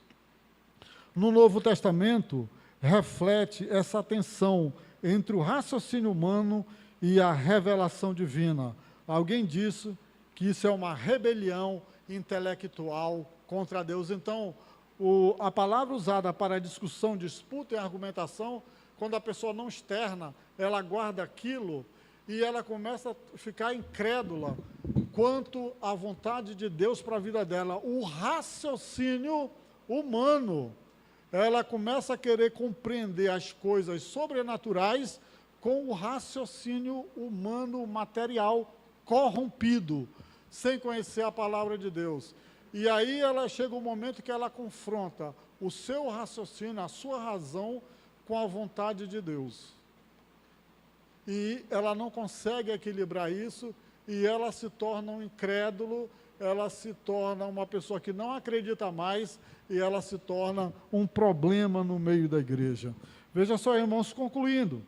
No Novo Testamento, reflete essa tensão entre o raciocínio humano e a revelação divina. Alguém disse que isso é uma rebelião intelectual contra Deus. Então, a palavra usada para discussão, disputa e argumentação, quando a pessoa não externa, ela guarda aquilo e ela começa a ficar incrédula quanto à vontade de Deus para a vida dela. O raciocínio humano, ela começa a querer compreender as coisas sobrenaturais com o raciocínio humano material corrompido, sem conhecer a palavra de Deus. E aí ela chega um momento que ela confronta o seu raciocínio, a sua razão, com a vontade de Deus. E ela não consegue equilibrar isso, e ela se torna um incrédulo, ela se torna uma pessoa que não acredita mais, e ela se torna um problema no meio da igreja. Veja só, irmãos, concluindo.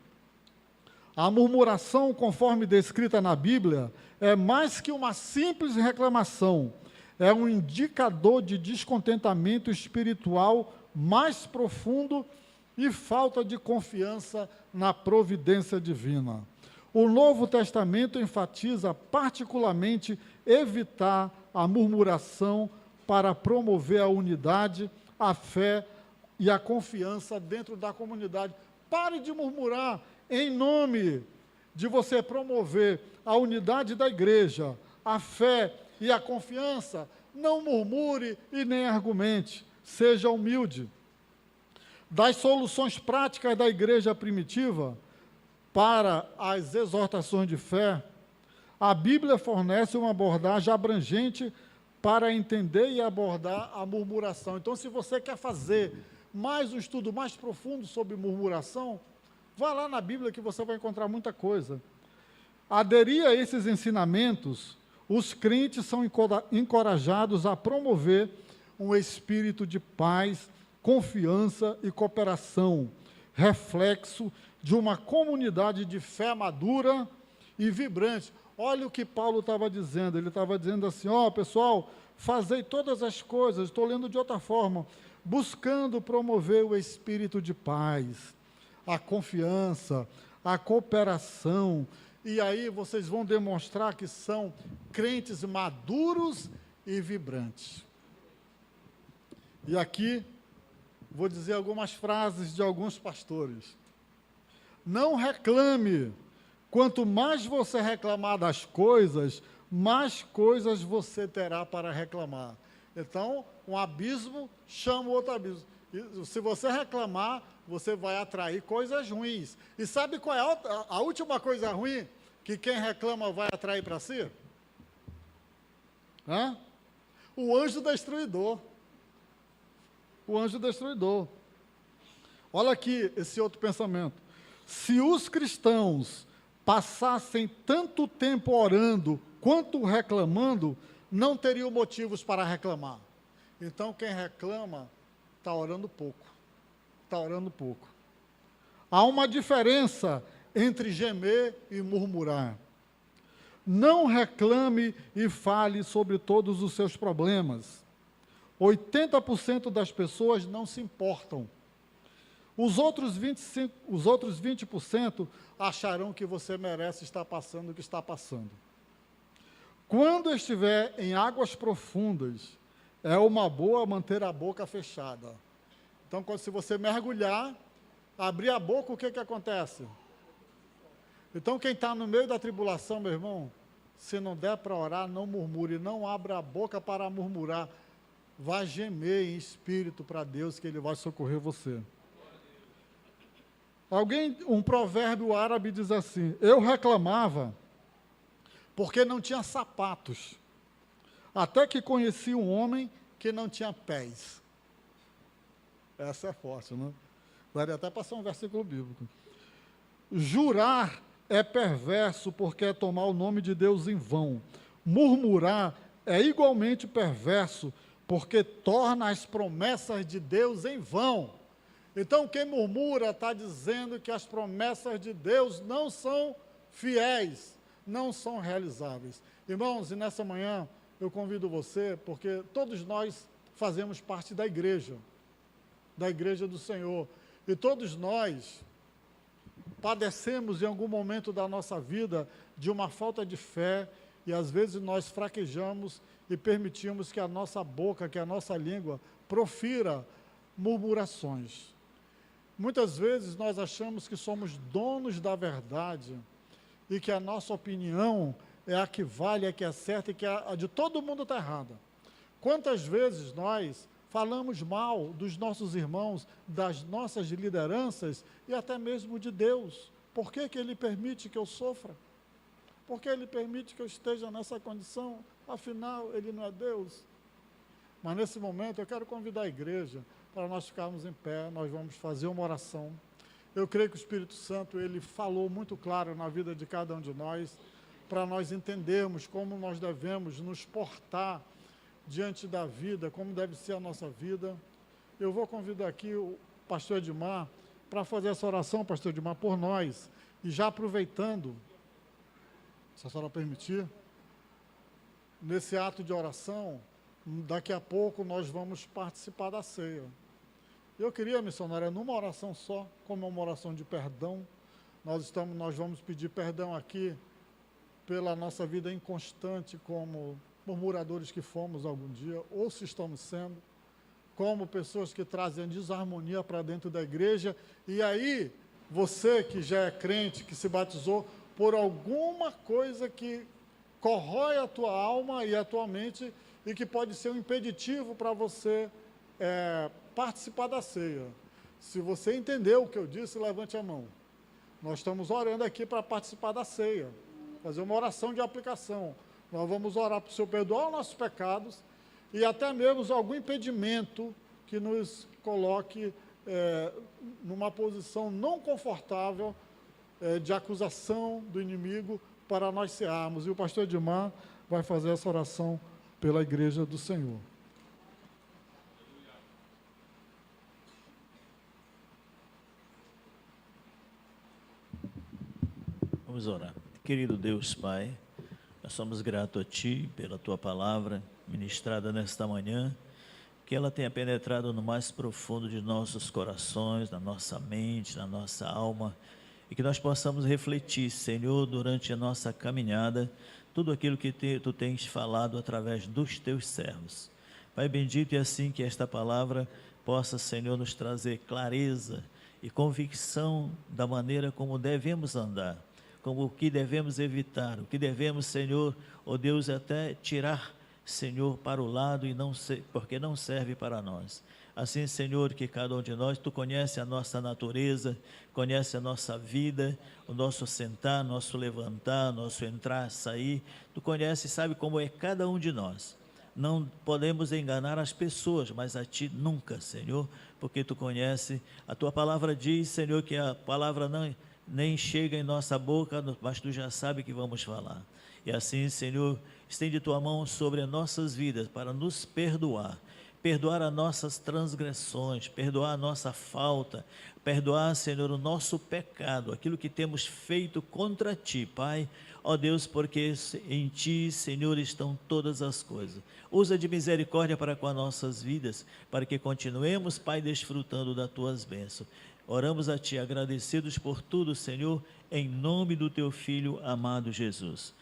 A murmuração, conforme descrita na Bíblia, é mais que uma simples reclamação, é um indicador de descontentamento espiritual mais profundo e falta de confiança na providência divina. O Novo Testamento enfatiza particularmente evitar a murmuração para promover a unidade, a fé e a confiança dentro da comunidade. Pare de murmurar em nome de você promover a unidade da igreja, a fé e a confiança. Não murmure e nem argumente, seja humilde. Das soluções práticas da igreja primitiva para as exortações de fé, a Bíblia fornece uma abordagem abrangente para entender e abordar a murmuração. Então, se você quer fazer mais um estudo mais profundo sobre murmuração, vá lá na Bíblia que você vai encontrar muita coisa. Aderir a esses ensinamentos, os crentes são encorajados a promover um espírito de paz, confiança e cooperação, reflexo de uma comunidade de fé madura e vibrante. Olha o que Paulo estava dizendo, ele estava dizendo assim, pessoal, fazei todas as coisas, estou lendo de outra forma, buscando promover o espírito de paz, a confiança, a cooperação, e aí vocês vão demonstrar que são crentes maduros e vibrantes. E aqui, vou dizer algumas frases de alguns pastores. Não reclame. Quanto mais você reclamar das coisas, mais coisas você terá para reclamar. Então, um abismo chama o outro abismo. E, se você reclamar, você vai atrair coisas ruins. E sabe qual é a última coisa ruim que quem reclama vai atrair para si? O anjo destruidor. O anjo destruidor. Olha aqui esse outro pensamento. Se os cristãos passassem tanto tempo orando quanto reclamando, não teriam motivos para reclamar. Então, quem reclama está orando pouco. Está orando pouco. Há uma diferença entre gemer e murmurar. Não reclame e fale sobre todos os seus problemas. 80% das pessoas não se importam. Os outros 20% acharão que você merece estar passando o que está passando. Quando estiver em águas profundas, é uma boa manter a boca fechada. Então, se você mergulhar, abrir a boca, o que acontece? Então, quem está no meio da tribulação, meu irmão, se não der para orar, não murmure, não abra a boca para murmurar. Vá gemer em espírito para Deus, que Ele vai socorrer você. Um provérbio árabe diz assim, eu reclamava porque não tinha sapatos, até que conheci um homem que não tinha pés. Essa é forte, né? Daria até passar um versículo bíblico. Jurar é perverso porque é tomar o nome de Deus em vão. Murmurar é igualmente perverso porque torna as promessas de Deus em vão. Então, quem murmura está dizendo que as promessas de Deus não são fiéis, não são realizáveis. Irmãos, e nessa manhã eu convido você, porque todos nós fazemos parte da igreja do Senhor, e todos nós padecemos em algum momento da nossa vida de uma falta de fé, e às vezes nós fraquejamos e permitimos que a nossa boca, que a nossa língua profira murmurações. Muitas vezes nós achamos que somos donos da verdade e que a nossa opinião é a que vale, a que é certa e que a de todo mundo está errada. Quantas vezes nós falamos mal dos nossos irmãos, das nossas lideranças e até mesmo de Deus? Por que Ele permite que eu sofra? Por que Ele permite que eu esteja nessa condição? Afinal, Ele não é Deus. Mas nesse momento eu quero convidar a igreja para nós ficarmos em pé, nós vamos fazer uma oração. Eu creio que o Espírito Santo, ele falou muito claro na vida de cada um de nós, para nós entendermos como nós devemos nos portar diante da vida, como deve ser a nossa vida. Eu vou convidar aqui o pastor Edmar para fazer essa oração, pastor Edmar, por nós, e já aproveitando, se a senhora permitir, nesse ato de oração, daqui a pouco nós vamos participar da ceia. Eu queria, missionária, numa oração só, como uma oração de perdão, nós vamos pedir perdão aqui pela nossa vida inconstante, como murmuradores que fomos algum dia, ou se estamos sendo, como pessoas que trazem desarmonia para dentro da igreja. E aí, você que já é crente, que se batizou, por alguma coisa que corrói a tua alma e a tua mente e que pode ser um impeditivo para você participar da ceia. Se você entendeu o que eu disse, levante a mão. Nós estamos orando aqui para participar da ceia, fazer uma oração de aplicação. Nós vamos orar para o Senhor perdoar os nossos pecados e até mesmo algum impedimento que nos coloque numa posição não confortável de acusação do inimigo para nós cearmos. E o pastor Edmar vai fazer essa oração pela igreja do Senhor.
Vamos orar. Querido Deus Pai, nós somos gratos a Ti pela Tua palavra ministrada nesta manhã, que ela tenha penetrado no mais profundo de nossos corações, na nossa mente, na nossa alma, e que nós possamos refletir, Senhor, durante a nossa caminhada, tudo aquilo que Tu tens falado através dos Teus servos. Pai bendito, e assim que esta palavra possa, Senhor, nos trazer clareza e convicção da maneira como devemos andar, como o que devemos evitar, o que devemos, Senhor, ó Deus, até tirar, Senhor, para o lado e porque não serve para nós. Assim, Senhor, que cada um de nós, Tu conhece a nossa natureza, conhece a nossa vida, o nosso sentar, nosso levantar, nosso entrar, sair. Tu conhece e sabe como é cada um de nós. Não podemos enganar as pessoas, mas a Ti nunca, Senhor, porque Tu conhece. A Tua palavra diz, Senhor, que a palavra nem chega em nossa boca, mas Tu já sabe que vamos falar. E assim, Senhor, estende Tua mão sobre as nossas vidas para nos perdoar as nossas transgressões, perdoar a nossa falta, perdoar, Senhor, o nosso pecado, aquilo que temos feito contra Ti, Pai. Ó Deus, porque em Ti, Senhor, estão todas as coisas. Usa de misericórdia para com as nossas vidas, para que continuemos, Pai, desfrutando das Tuas bênçãos. Oramos a Ti, agradecidos por tudo, Senhor, em nome do Teu Filho amado Jesus.